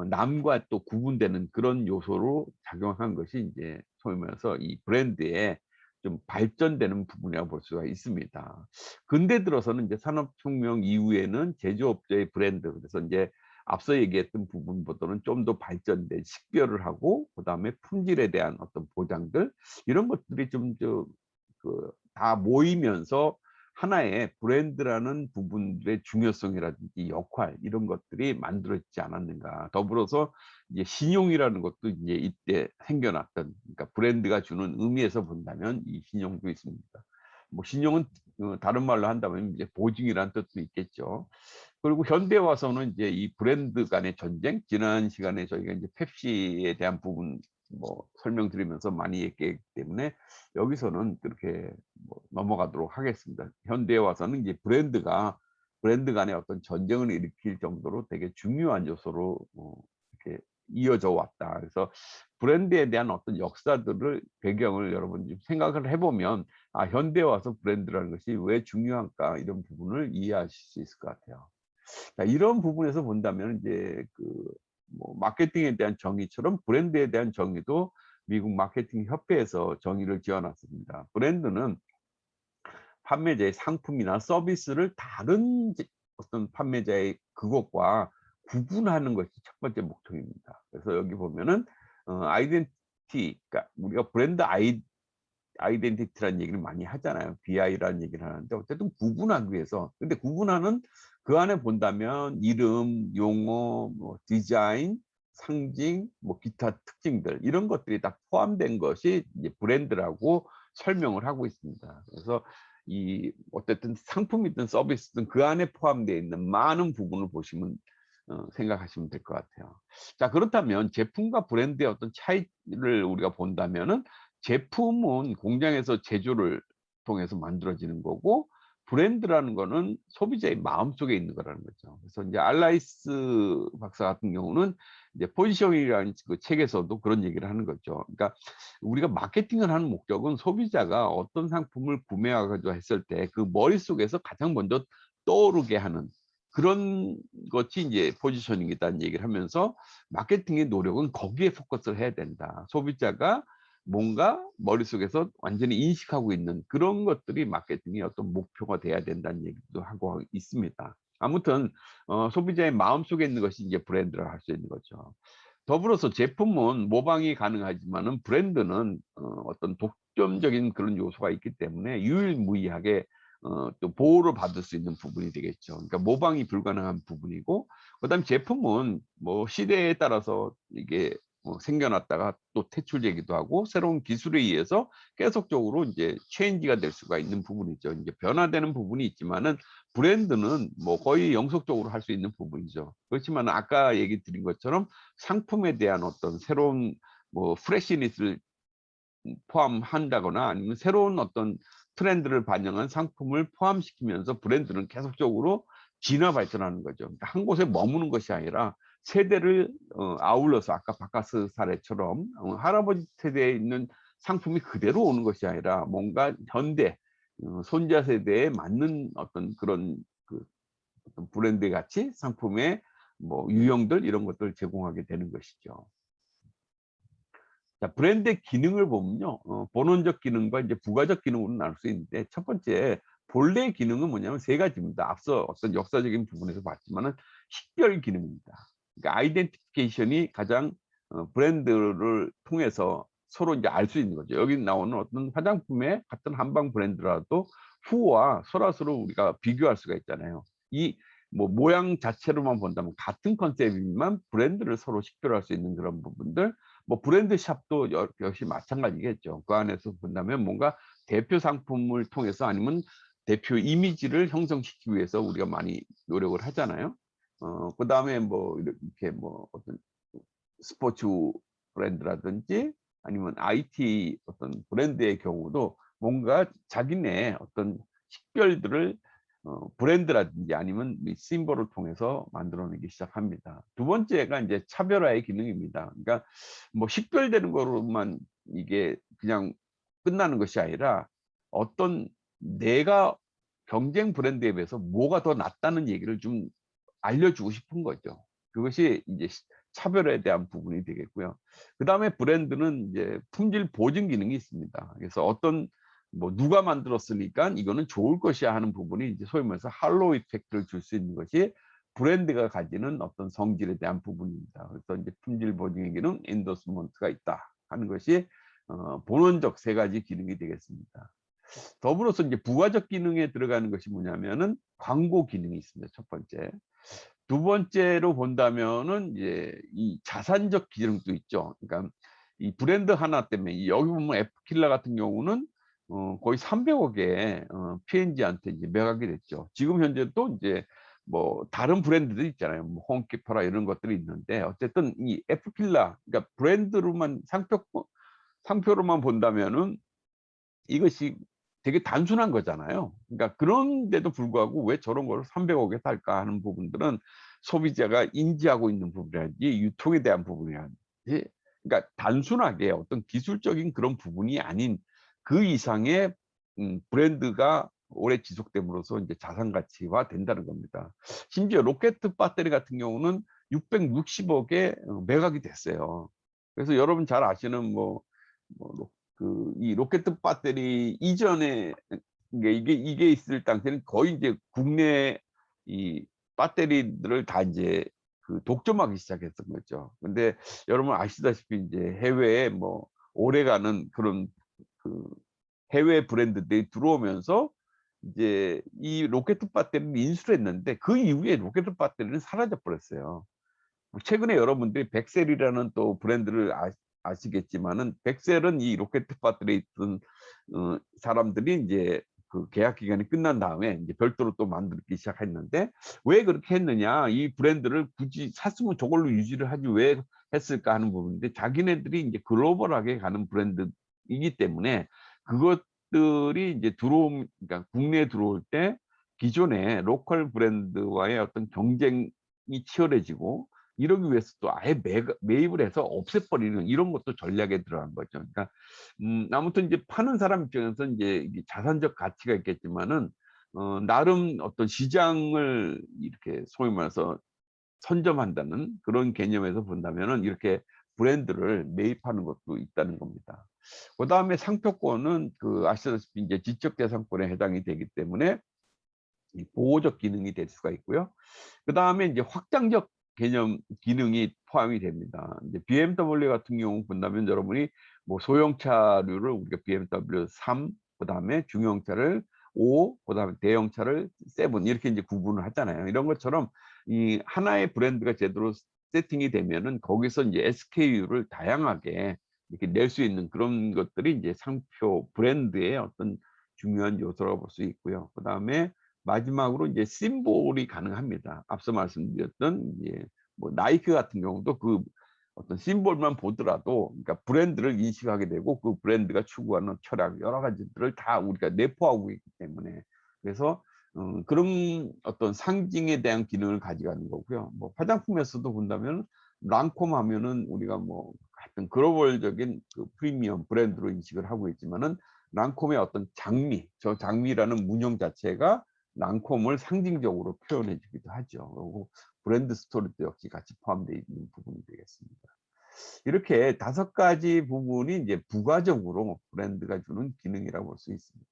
남과 또 구분되는 그런 요소로 작용한 것이 이제 소위 말해서 이 브랜드의 좀 발전되는 부분이라고 볼 수가 있습니다. 근대 들어서는 이제 산업혁명 이후에는 제조업자의 브랜드, 그래서 이제 앞서 얘기했던 부분보다는 좀 더 발전된 식별을 하고 그다음에 품질에 대한 어떤 보장들 이런 것들이 좀 다 모이면서 하나의 브랜드라는 부분들의 중요성이라든지 역할 이런 것들이 만들어지지 않았는가. 더불어서 이제 신용이라는 것도 이제 이때 생겨났던, 그러니까 브랜드가 주는 의미에서 본다면 이 신용도 있습니다. 뭐 신용은 다른 말로 한다면 이제 보증이라는 뜻도 있겠죠. 그리고 현대에 와서는 이제 이 브랜드 간의 전쟁, 지난 시간에 저희가 이제 펩시에 대한 부분 뭐 설명드리면서 많이 얘기했기 때문에 여기서는 그렇게 뭐 넘어가도록 하겠습니다. 현대에 와서는 이제 브랜드 간의 어떤 전쟁을 일으킬 정도로 되게 중요한 요소로 이렇게 이어져 왔다. 그래서 브랜드에 대한 어떤 역사들을 배경을 여러분 좀 생각을 해보면 현대에 와서 브랜드라는 것이 왜 중요한가 이런 부분을 이해하실 수 있을 것 같아요. 자, 이런 부분에서 본다면 이제 뭐 마케팅에 대한 정의처럼 브랜드에 대한 정의도 미국 마케팅 협회에서 정의를 지어놨습니다. 브랜드는 판매자의 상품이나 서비스를 다른 어떤 판매자의 그것과 구분하는 것이 첫 번째 목적입니다. 그래서 여기 보면은 아이덴티티, 그러니까 우리가 브랜드 아이덴티티라는 얘기를 많이 하잖아요. BI라는 얘기를 하는데 어쨌든 구분하기 위해서. 근데 구분하는 그 안에 본다면 이름, 용어, 뭐 디자인, 상징, 뭐 기타 특징들 이런 것들이 다 포함된 것이 이제 브랜드라고 설명을 하고 있습니다. 그래서 어쨌든 상품이든 서비스든 그 안에 포함되어 있는 많은 부분을 보시면 생각하시면 될 것 같아요. 자, 그렇다면 제품과 브랜드의 어떤 차이를 우리가 본다면은 제품은 공장에서 제조를 통해서 만들어지는 거고 브랜드라는 거는 소비자의 마음속에 있는 거라는 거죠. 그래서 이제 알라이스 박사 같은 경우는 이제 포지셔닝이라는 그 책에서도 그런 얘기를 하는 거죠. 그러니까 우리가 마케팅을 하는 목적은 소비자가 어떤 상품을 구매하고자 했을 때 그 머릿속에서 가장 먼저 떠오르게 하는 그런 것이 이제 포지셔닝이라는 얘기를 하면서 마케팅의 노력은 거기에 포커스를 해야 된다. 소비자가 뭔가 머릿속에서 완전히 인식하고 있는 그런 것들이 마케팅의 어떤 목표가 돼야 된다는 얘기도 하고 있습니다. 아무튼 소비자의 마음속에 있는 것이 이제 브랜드라 할 수 있는 거죠. 더불어서 제품은 모방이 가능하지만은 브랜드는 어떤 독점적인 그런 요소가 있기 때문에 유일무이하게 또 보호를 받을 수 있는 부분이 되겠죠. 그러니까 모방이 불가능한 부분이고, 그다음 제품은 뭐 시대에 따라서 이게 생겨났다가 또 퇴출되기도 하고 새로운 기술에 의해서 계속적으로 이제 체인지가 될 수가 있는 부분이죠. 이제 변화되는 부분이 있지만은 브랜드는 뭐 거의 영속적으로 할 수 있는 부분이죠. 그렇지만 아까 얘기 드린 것처럼 상품에 대한 어떤 새로운 뭐 프레시니스를 포함한다거나 아니면 새로운 어떤 트렌드를 반영한 상품을 포함시키면서 브랜드는 계속적으로 진화 발전하는 거죠. 그러니까 한 곳에 머무는 것이 아니라 세대를 아울러서 아까 바카스 사례처럼 할아버지 세대에 있는 상품이 그대로 오는 것이 아니라 뭔가 현대 손자 세대에 맞는 어떤 그런 어떤 브랜드 가치 상품의 뭐 유형들 이런 것들을 제공하게 되는 것이죠. 자, 브랜드의 기능을 보면요, 본원적 기능과 이제 부가적 기능으로 나눌 수 있는데 첫 번째 본래 기능은 뭐냐면 세 가지입니다. 앞서 어떤 역사적인 부분에서 봤지만은 식별 기능입니다. 그러니까 아이덴티피케이션이 가장 브랜드를 통해서 서로 이제 알 수 있는 거죠. 여기 나오는 어떤 화장품의 같은 한방 브랜드라도 후와 설화수로 우리가 비교할 수가 있잖아요. 이 뭐 모양 자체로만 본다면 같은 컨셉이지만 브랜드를 서로 식별할 수 있는 그런 부분들. 뭐 브랜드 샵도 역시 마찬가지겠죠. 그 안에서 본다면 뭔가 대표 상품을 통해서 아니면 대표 이미지를 형성시키기 위해서 우리가 많이 노력을 하잖아요. 그다음에 뭐 이렇게 뭐 어떤 스포츠 브랜드라든지 아니면 IT 어떤 브랜드의 경우도 뭔가 자기네 어떤 식별들을 브랜드라든지 아니면 이 심볼을 통해서 만들어내기 시작합니다. 두 번째가 이제 차별화의 기능입니다. 그러니까 뭐 식별되는 거로만 이게 그냥 끝나는 것이 아니라 어떤 내가 경쟁 브랜드에 비해서 뭐가 더 낫다는 얘기를 좀 알려주고 싶은 거죠. 그것이 이제 차별에 대한 부분이 되겠고요. 그 다음에 브랜드는 이제 품질 보증 기능이 있습니다. 그래서 어떤 뭐 누가 만들었으니까 이거는 좋을 것이야 하는 부분이 이제 소위 말해서 할로우 이펙트를 줄 수 있는 것이 브랜드가 가지는 어떤 성질에 대한 부분입니다. 그래서 이제 품질 보증의 기능, 엔도스먼트가 있다 하는 것이 본원적 세 가지 기능이 되겠습니다. 더불어서 이제 부가적 기능에 들어가는 것이 뭐냐면은 광고 기능이 있습니다. 첫 번째. 두 번째로 본다면은 이제 이 자산적 기능도 있죠. 그러니까 이 브랜드 하나 때문에 여기 보면 에프킬라 같은 경우는 거의 300억에 P&G한테 이제 매각이 됐죠. 지금 현재 또 이제 뭐 다른 브랜드도 있잖아요. 뭐 홈키퍼라 이런 것들이 있는데 어쨌든 이 에프필라 그러니까 브랜드로만 상표로만 본다면은 이것이 되게 단순한 거잖아요. 그러니까 그런데도 불구하고 '왜 저런 거를 300억에 살까?' 하는 부분들은 소비자가 인지하고 있는 부분이라든지 유통에 대한 부분이라든지 그러니까 단순하게 어떤 기술적인 그런 부분이 아닌 그 이상의 브랜드가 오래 지속됨으로써 이제 자산 가치화 된다는 겁니다. 심지어 로켓 배터리 같은 경우는 660억에 매각이 됐어요. 그래서 여러분 잘 아시는 이 로켓 배터리 이전에 이게 있을 당시에는 거의 이제 국내 이 배터리들을 다 이제 그 독점하기 시작했던 거죠. 근데 여러분 아시다시피 이제 해외에 뭐 오래가는 그런 그 해외 브랜드들이 들어오면서 이제 이 로켓 배터리를 인수를 했는데 그 이후에 로켓 배터리는 사라져 버렸어요. 뭐 최근에 여러분들이 벡셀이라는 또 브랜드를 아시겠지만은 벡셀은 이 로켓 배터리에 있던 사람들이 인제 그 계약 기간이 끝난 다음에 인제 별도로 또 만들기 시작했는데 왜 그렇게 했느냐. 이 브랜드를 굳이 샀으면 저걸로 유지를 하지 왜 했을까 하는 부분인데 자기네들이 인제 글로벌하게 가는 브랜드이기 때문에 그것들이 인제 그러니까 국내에 들어올 때 기존의 로컬 브랜드와의 어떤 경쟁이 치열해지고 이러기 위해서 또 아예 매입을 해서 없애버리는 이런 것도 전략에 들어간 거죠. 그러니까 아무튼 이제 파는 사람 입장에서 인제 이게 자산적 가치가 있겠지만은 나름 어떤 시장을 이렇게 소위 말해서 선점한다는 그런 개념에서 본다면은 이렇게 브랜드를 매입하는 것도 있다는 겁니다. 그다음에 상표권은 아시다시피 이제 지적재산권에 해당이 되기 때문에 이 보호적 기능이 될 수가 있고요. 그다음에 인제 확장적 개념 기능이 포함이 됩니다. 이제 BMW 같은 경우 본다면 여러분이 뭐 소형차류를 우리가 BMW 3 그다음에 중형차를 5 그다음에 대형차를 7 이렇게 인제 구분을 하잖아요. 이런 것처럼 이 하나의 브랜드가 제대로 세팅이 되면은 거기서 인제 SKU를 다양하게 이렇게 낼 수 있는 그런 것들이 인제 상표 브랜드의 어떤 중요한 요소라고 볼 수 있고요. 그다음에 마지막으로 이제 심볼이 가능합니다. 앞서 말씀드렸던 이제 뭐 나이키 같은 경우도 그 어떤 심볼만 보더라도 그러니까 브랜드를 인식하게 되고 그 브랜드가 추구하는 철학 여러 가지들을 다 우리가 내포하고 있기 때문에 그래서 그런 어떤 상징에 대한 기능을 가져가는 거고요. 뭐 화장품에서도 본다면 랑콤 하면은 우리가 뭐 하여튼 글로벌적인 그 프리미엄 브랜드로 인식을 하고 있지만은 랑콤의 어떤 장미, 저 장미라는 문형 자체가 랑콤을 상징적으로 표현해 주기도 하죠. 그리고 브랜드 스토리도 역시 같이 포함되어 있는 부분이 되겠습니다. 이렇게 5가지 부분이 이제 부가적으로 브랜드가 주는 기능이라고 볼 수 있습니다.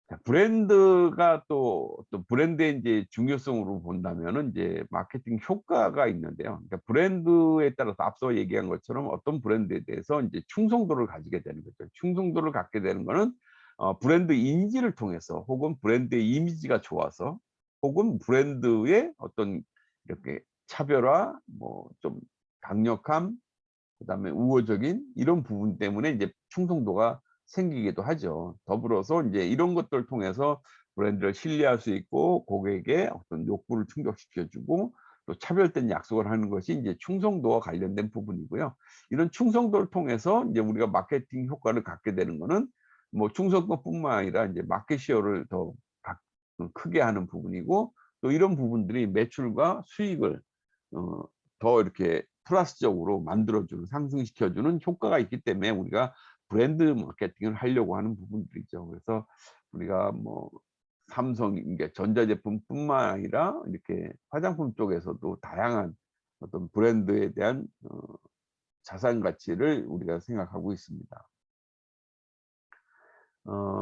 자, 브랜드가 또 브랜드의 이제 중요성으로 본다면은 이제 마케팅 효과가 있는데요. 그러니까 브랜드에 따라서 앞서 얘기한 것처럼 어떤 브랜드에 대해서 이제 충성도를 가지게 되는 거죠. 충성도를 갖게 되는 거는 브랜드 인지를 통해서 혹은 브랜드의 이미지가 좋아서 혹은 브랜드의 어떤 이렇게 차별화, 뭐 좀 강력함, 그다음에 우호적인 이런 부분 때문에 이제 충성도가 생기기도 하죠. 더불어서 인제 이런 것들을 통해서 브랜드를 신뢰할 수 있고 고객의 어떤 욕구를 충족시켜 주고 또 차별된 약속을 하는 것이 인제 충성도와 관련된 부분이고요. 이런 충성도를 통해서 인제 우리가 마케팅 효과를 갖게 되는 거는 뭐 충성도뿐만 아니라 인제 마켓 쉐어를 더 크게 하는 부분이고 또 이런 부분들이 매출과 수익을 어 더 이렇게 플러스적으로 만들어 주는 상승시켜 주는 효과가 있기 때문에 우리가 브랜드 마케팅을 하려고 하는 부분들이죠. 그래서 우리가 뭐 삼성 이게 전자제품뿐만 아니라 이렇게 화장품 쪽에서도 다양한 어떤 브랜드에 대한 자산 가치를 우리가 생각하고 있습니다.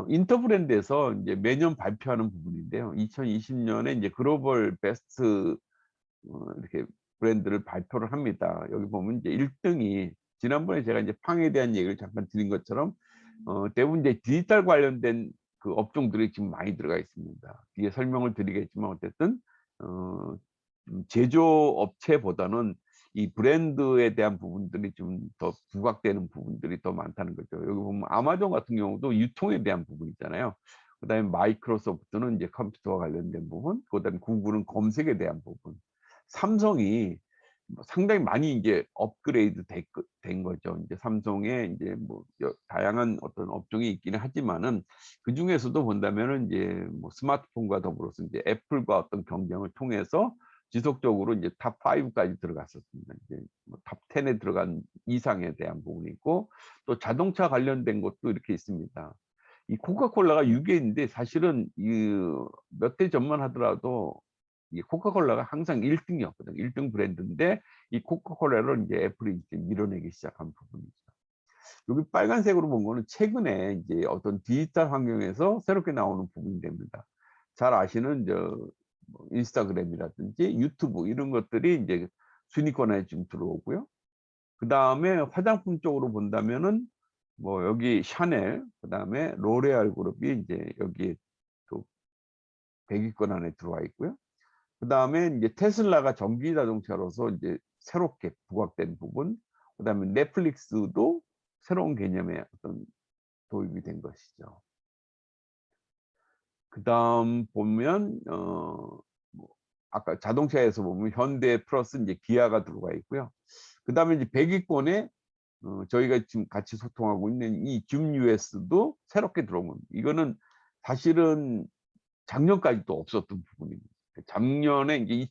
인터브랜드에서 이제 매년 발표하는 부분인데요. 2020년에 이제 글로벌 베스트 이렇게 브랜드를 발표를 합니다. 여기 보면 이제 1등이 지난번에 제가 이제 팡에 대한 얘기를 잠깐 드린 것처럼 대부분 이제 디지털 관련된 그 업종들이 지금 많이 들어가 있습니다. 뒤에 설명을 드리겠지만 어쨌든 제조업체보다는 이 브랜드에 대한 부분들이 좀 더 부각되는 부분들이 더 많다는 거죠. 여기 보면 아마존 같은 경우도 유통에 대한 부분이 있잖아요. 그다음에 마이크로소프트는 이제 컴퓨터와 관련된 부분, 그다음에 구글은 검색에 대한 부분, 삼성이 뭐 상당히 많이 이제 업그레이드 된 거죠. 이제 삼성에 이제 뭐 다양한 어떤 업종이 있기는 하지만은 그 중에서도 본다면은 이제 뭐 스마트폰과 더불어서 이제 애플과 어떤 경쟁을 통해서 지속적으로 이제 탑 5까지 들어갔었습니다. 이제 뭐탑 10에 들어간 이상에 대한 부분이 있고, 또 자동차 관련된 것도 이렇게 있습니다. 이 코카콜라가 6위인데 사실은 몇 대 전만 하더라도 이 코카콜라가 항상 1등이었거든요. 1등 브랜드인데 이 코카콜라를 이제 애플이 이제 밀어내기 시작한 부분이죠. 여기 빨간색으로 본 거는 최근에 이제 어떤 디지털 환경에서 새롭게 나오는 부분이 됩니다. 잘 아시는 뭐 인스타그램이라든지 유튜브 이런 것들이 이제 순위권에 좀 들어오고요. 그 다음에 화장품 쪽으로 본다면은 뭐 여기 샤넬, 그 다음에 로레알 그룹이 이제 여기 또 100위권 안에 들어와 있고요. 그 다음에 이제 테슬라가 전기 자동차로서 이제 새롭게 부각된 부분, 그 다음에 넷플릭스도 새로운 개념의 어떤 도입이 된 것이죠. 그 다음 보면 뭐 아까 자동차에서 보면 현대 플러스 이제 기아가 들어가 있고요. 그 다음에 이제 100위권에 저희가 지금 같이 소통하고 있는 이 줌 US도 새롭게 들어온 겁니다. 이거는 사실은 작년까지도 없었던 부분입니다. 작년에 이제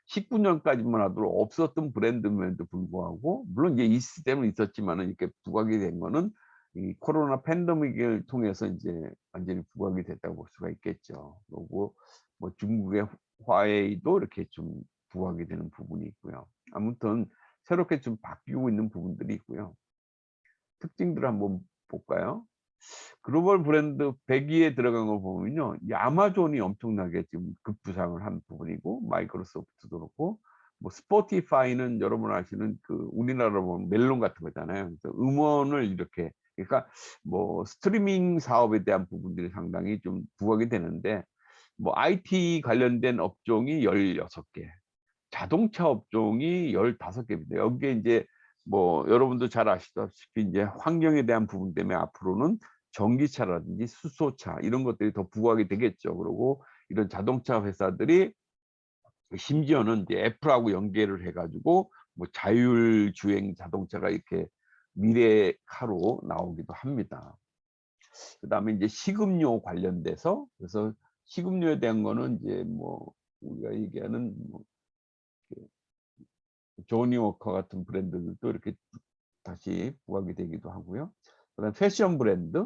2019년까지만 하도록 없었던 브랜드임에도 불구하고, 물론 이제 있을 때는 있었지만은 이렇게 부각이 된 거는 이 코로나 팬데믹을 통해서 이제 완전히 부각이 됐다고 볼 수가 있겠죠. 그리고 뭐 중국의 화웨이도 이렇게 좀 부각이 되는 부분이 있고요. 아무튼 새롭게 좀 바뀌고 있는 부분들이 있고요. 특징들을 한번 볼까요? 글로벌 브랜드 100위에 들어간 걸 보면요, 이 아마존이 엄청나게 지금 급부상을 한 부분이고, 마이크로소프트도 그렇고, 뭐 스포티파이는 여러분 아시는 그 우리나라로 보면 멜론 같은 거잖아요. 그래서 음원을 이렇게, 그러니까 뭐 스트리밍 사업에 대한 부분들이 상당히 좀 부각이 되는데, 뭐 IT 관련된 업종이 16개, 자동차 업종이 15개입니다. 여기에 이제 뭐 여러분도 잘 아시다시피 이제 환경에 대한 부분 때문에 앞으로는 전기차라든지 수소차 이런 것들이 더 부각이 되겠죠. 그리고 이런 자동차 회사들이 심지어는 이제 애플하고 연계를 해가지고 뭐 자율주행 자동차가 이렇게 미래카로 나오기도 합니다. 그다음에 이제 식음료 관련돼서, 그래서 식음료에 대한 거는 이제 뭐 우리가 얘기하는 뭐 조니 워커 같은 브랜드들도 이렇게 다시 부각이 되기도 하고요. 그다음 패션 브랜드,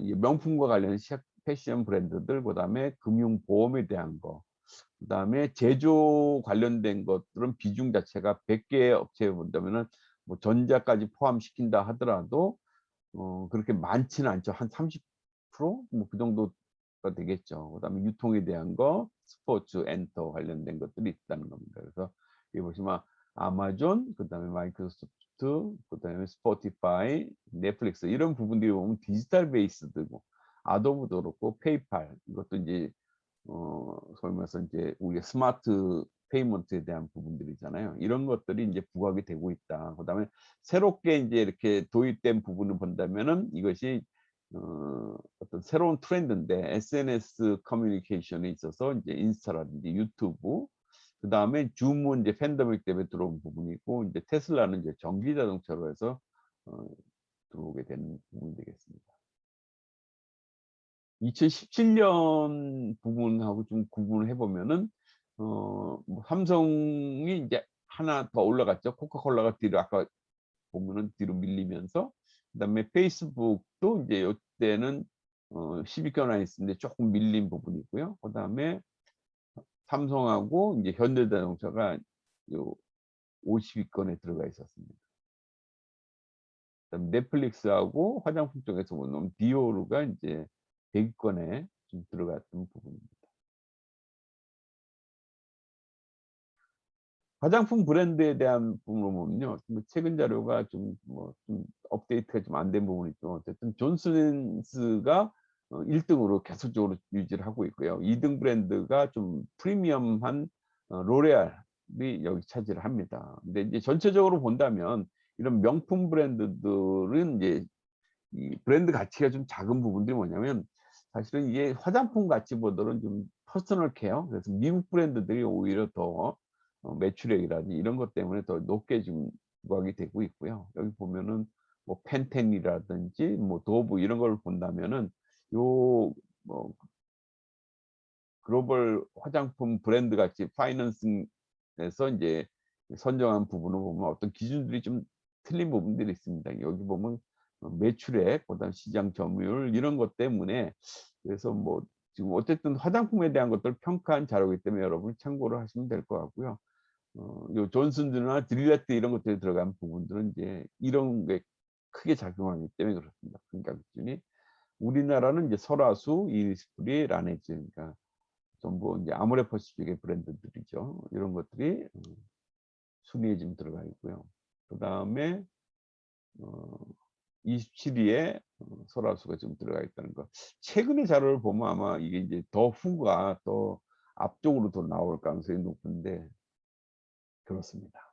이 명품과 관련 패션 브랜드들, 그다음에 금융 보험에 대한 거, 그다음에 제조 관련된 것들은 비중 자체가 100개 업체에 본다면은 뭐 전자까지 포함시킨다 하더라도 그렇게 많지는 않죠. 한 30%? 뭐 그 정도가 되겠죠. 그다음에 유통에 대한 거, 스포츠, 엔터 관련된 것들이 있다는 겁니다. 그래서 여기 보시면 아마존, 그다음에 마이크로소프트, 그다음에 스포티파이, 넷플릭스 이런 부분들이 보면 디지털 베이스드고, 아도브도 그렇고 페이팔 이것도 이제 소위 말해서 이제 우리가 스마트 페이먼트에 대한 부분들이잖아요. 이런 것들이 이제 부각이 되고 있다. 그다음에 새롭게 이제 이렇게 도입된 부분을 본다면은 이것이 어떤 새로운 트렌드인데, SNS 커뮤니케이션에 있어서 이제 인스타라든지 유튜브, 그 다음에 줌은 이제 팬데믹 때문에 들어온 부분이고, 이제 테슬라는 이제 전기 자동차로 해서 들어오게 된 부분이 되겠습니다. 2017년 부분하고 좀 구분을 해보면은 뭐 삼성이 이제 하나 더 올라갔죠. 코카콜라가 뒤로 아까 보면은 뒤로 밀리면서, 그다음에 페이스북도 이제 이때는 10위권 안에 있는데 조금 밀린 부분이 있고요. 그다음에 삼성하고 이제 현대자동차가 요 50위권에 들어가 있었습니다. 그다음 넷플릭스하고 화장품 쪽에서 보면 디오르가 이제 100위권에 좀 들어갔던 부분입니다. 화장품 브랜드에 대한 부분을 보면요, 뭐 최근 자료가 좀 업데이트가 좀 안 된 부분이 있죠. 어쨌든 존슨앤스가 1등으로 계속적으로 유지를 하고 있고요. 2등 브랜드가 좀 프리미엄한 로레알이 여기 차지를 합니다. 근데 이제 전체적으로 본다면 이런 명품 브랜드들은 이제 이 브랜드 가치가 좀 작은 부분들이 뭐냐면 사실은 이게 화장품 가치보다는 좀 퍼스널 케어, 그래서 미국 브랜드들이 오히려 더 매출액이라든지 이런 것 때문에 더 높게 좀 부각이 되고 있고요. 여기 보면은 뭐 펜텐이라든지 뭐 도브 이런 걸 본다면은 요 뭐 글로벌 화장품 브랜드 가치 파이낸싱에서 이제 선정한 부분을 보면 어떤 기준들이 좀 틀린 부분들이 있습니다. 여기 보면 매출액, 그다음 시장 점유율 이런 것 때문에, 그래서 뭐 지금 어쨌든 화장품에 대한 것들을 평가한 자료이기 때문에 여러분 참고를 하시면 될 것 같고요. 요 존슨즈나 딜레트 이런 것들이 들어간 부분들은 이제 이런 게 크게 작용하기 때문에 그렇습니다. 평가 기준이. 우리나라는 이제 설화수, 이니스프리, 라네즈, 그러니까 전부 이제 아모레퍼시픽의 브랜드들이죠. 이런 것들이 순위에 지금 들어가 있고요. 그 다음에 27위에 설화수가 좀 들어가 있다는 거. 최근의 자료를 보면 아마 이게 이제 더 후가 더 앞쪽으로 더 나올 가능성이 높은데 그렇습니다.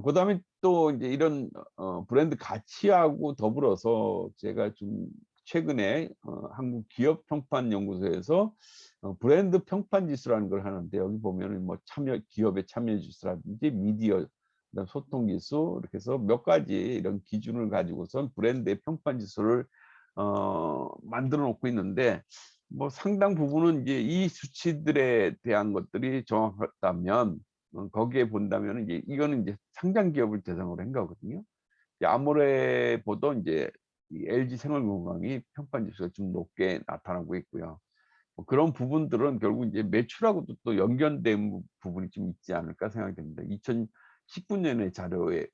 그다음에 또 이제 이런 브랜드 가치하고 더불어서 제가 좀 최근에 한국 기업 평판 연구소에서 브랜드 평판 지수라는 걸 하는데, 여기 보면은 뭐 기업의 참여 지수라든지 미디어, 그다음 소통 지수, 이렇게 해서 몇 가지 이런 기준을 가지고선 브랜드의 평판 지수를 만들어 놓고 있는데, 뭐 상당 부분은 이제 이 수치들에 대한 것들이 정확하다면 거기에 본다면 이제 이거는 이제 상장 기업을 대상으로 한 거거든요. 아모레보다 이제 이 LG 생활건강이 평판 지수가 좀 높게 나타나고 있고요. 뭐 그런 부분들은 결국 이제 매출하고도 또 연결된 부분이 좀 있지 않을까 생각이 됩니다. 2019년의 자료에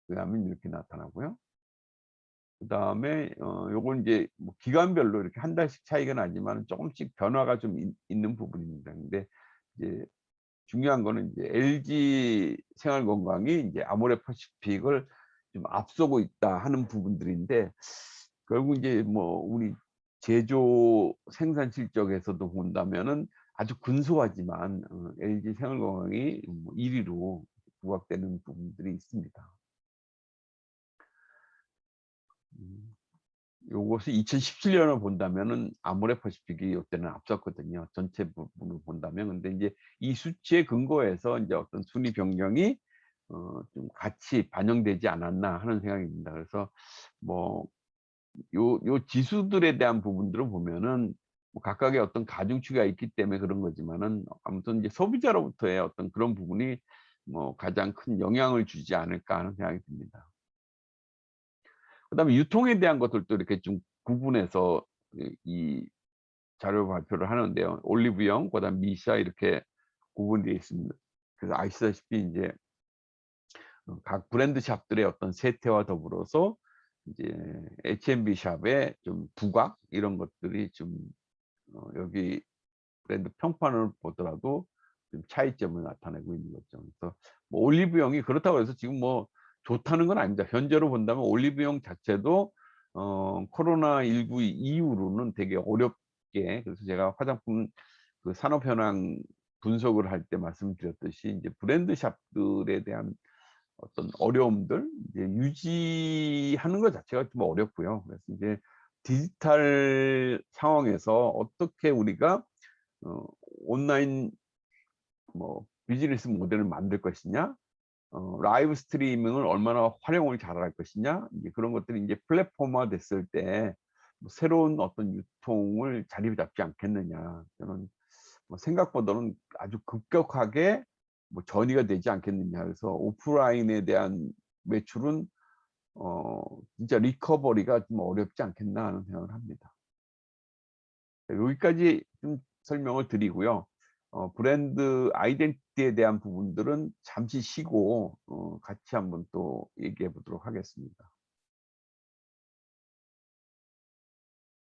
의하면 이렇게 나타나고요. 그다음에 요건 이제 뭐 기간별로 이렇게 한 달씩 차이가 나지만 조금씩 변화가 좀 있는 부분입니다. 근데 이제 중요한 거는 이제 LG 생활건강이 이제 아모레퍼시픽을 좀 앞서고 있다 하는 부분들인데, 결국 이제 뭐 우리 제조 생산 실적에서도 본다면은 아주 근소하지만 LG 생활건강이 1위로 부각되는 부분들이 있습니다. 요것이 2017년을 본다면은 아모레퍼시픽이 이때는 앞섰거든요. 전체 부분을 본다면. 근데 이제 이 수치에 근거해서 이제 어떤 순위 변경이 좀 같이 반영되지 않았나 하는 생각입니다. 그래서 뭐 요 지수들에 대한 부분들을 보면은 뭐 각각의 어떤 가중치가 있기 때문에 그런 거지만은, 아무튼 이제 소비자로부터의 어떤 그런 부분이 뭐 가장 큰 영향을 주지 않을까 하는 생각이 듭니다. 그다음에 유통에 대한 것들도 이렇게 좀 구분해서 이 자료 발표를 하는데요. 올리브영, 그다음 미샤 이렇게 구분되어 있습니다. 그래서 아시다시피 이제 각 브랜드 샵들의 어떤 세태와 더불어서 이제 H&B 샵의 좀 부각 이런 것들이 좀 여기 브랜드 평판을 보더라도 좀 차이점을 나타내고 있는 거죠. 그래서 뭐 올리브영이 그렇다고 해서 지금 뭐 좋다는 건 아닙니다. 현재로 본다면 올리브영 자체도 코로나19 이후로는 되게 어렵게, 그래서 제가 화장품 그 산업 현황 분석을 할 때 말씀드렸듯이 이제 브랜드 샵들에 대한 어떤 어려움들 이제 유지하는 것 자체가 좀 어렵고요. 그래서 이제 디지털 상황에서 어떻게 우리가 온라인 뭐 비즈니스 모델을 만들 것이냐, 라이브 스트리밍을 얼마나 활용을 잘할 것이냐, 이제 그런 것들이 이제 플랫폼화 됐을 때 뭐 새로운 어떤 유통을 자리 잡지 않겠느냐. 저는 뭐 생각보다는 아주 급격하게 뭐 전이가 되지 않겠느냐. 그래서 오프라인에 대한 매출은 진짜 리커버리가 좀 어렵지 않겠나 하는 생각을 합니다. 여기까지 좀 설명을 드리고요. 브랜드 아이덴티티에 대한 부분들은 잠시 쉬고 같이 한번 또 얘기해 보도록 하겠습니다.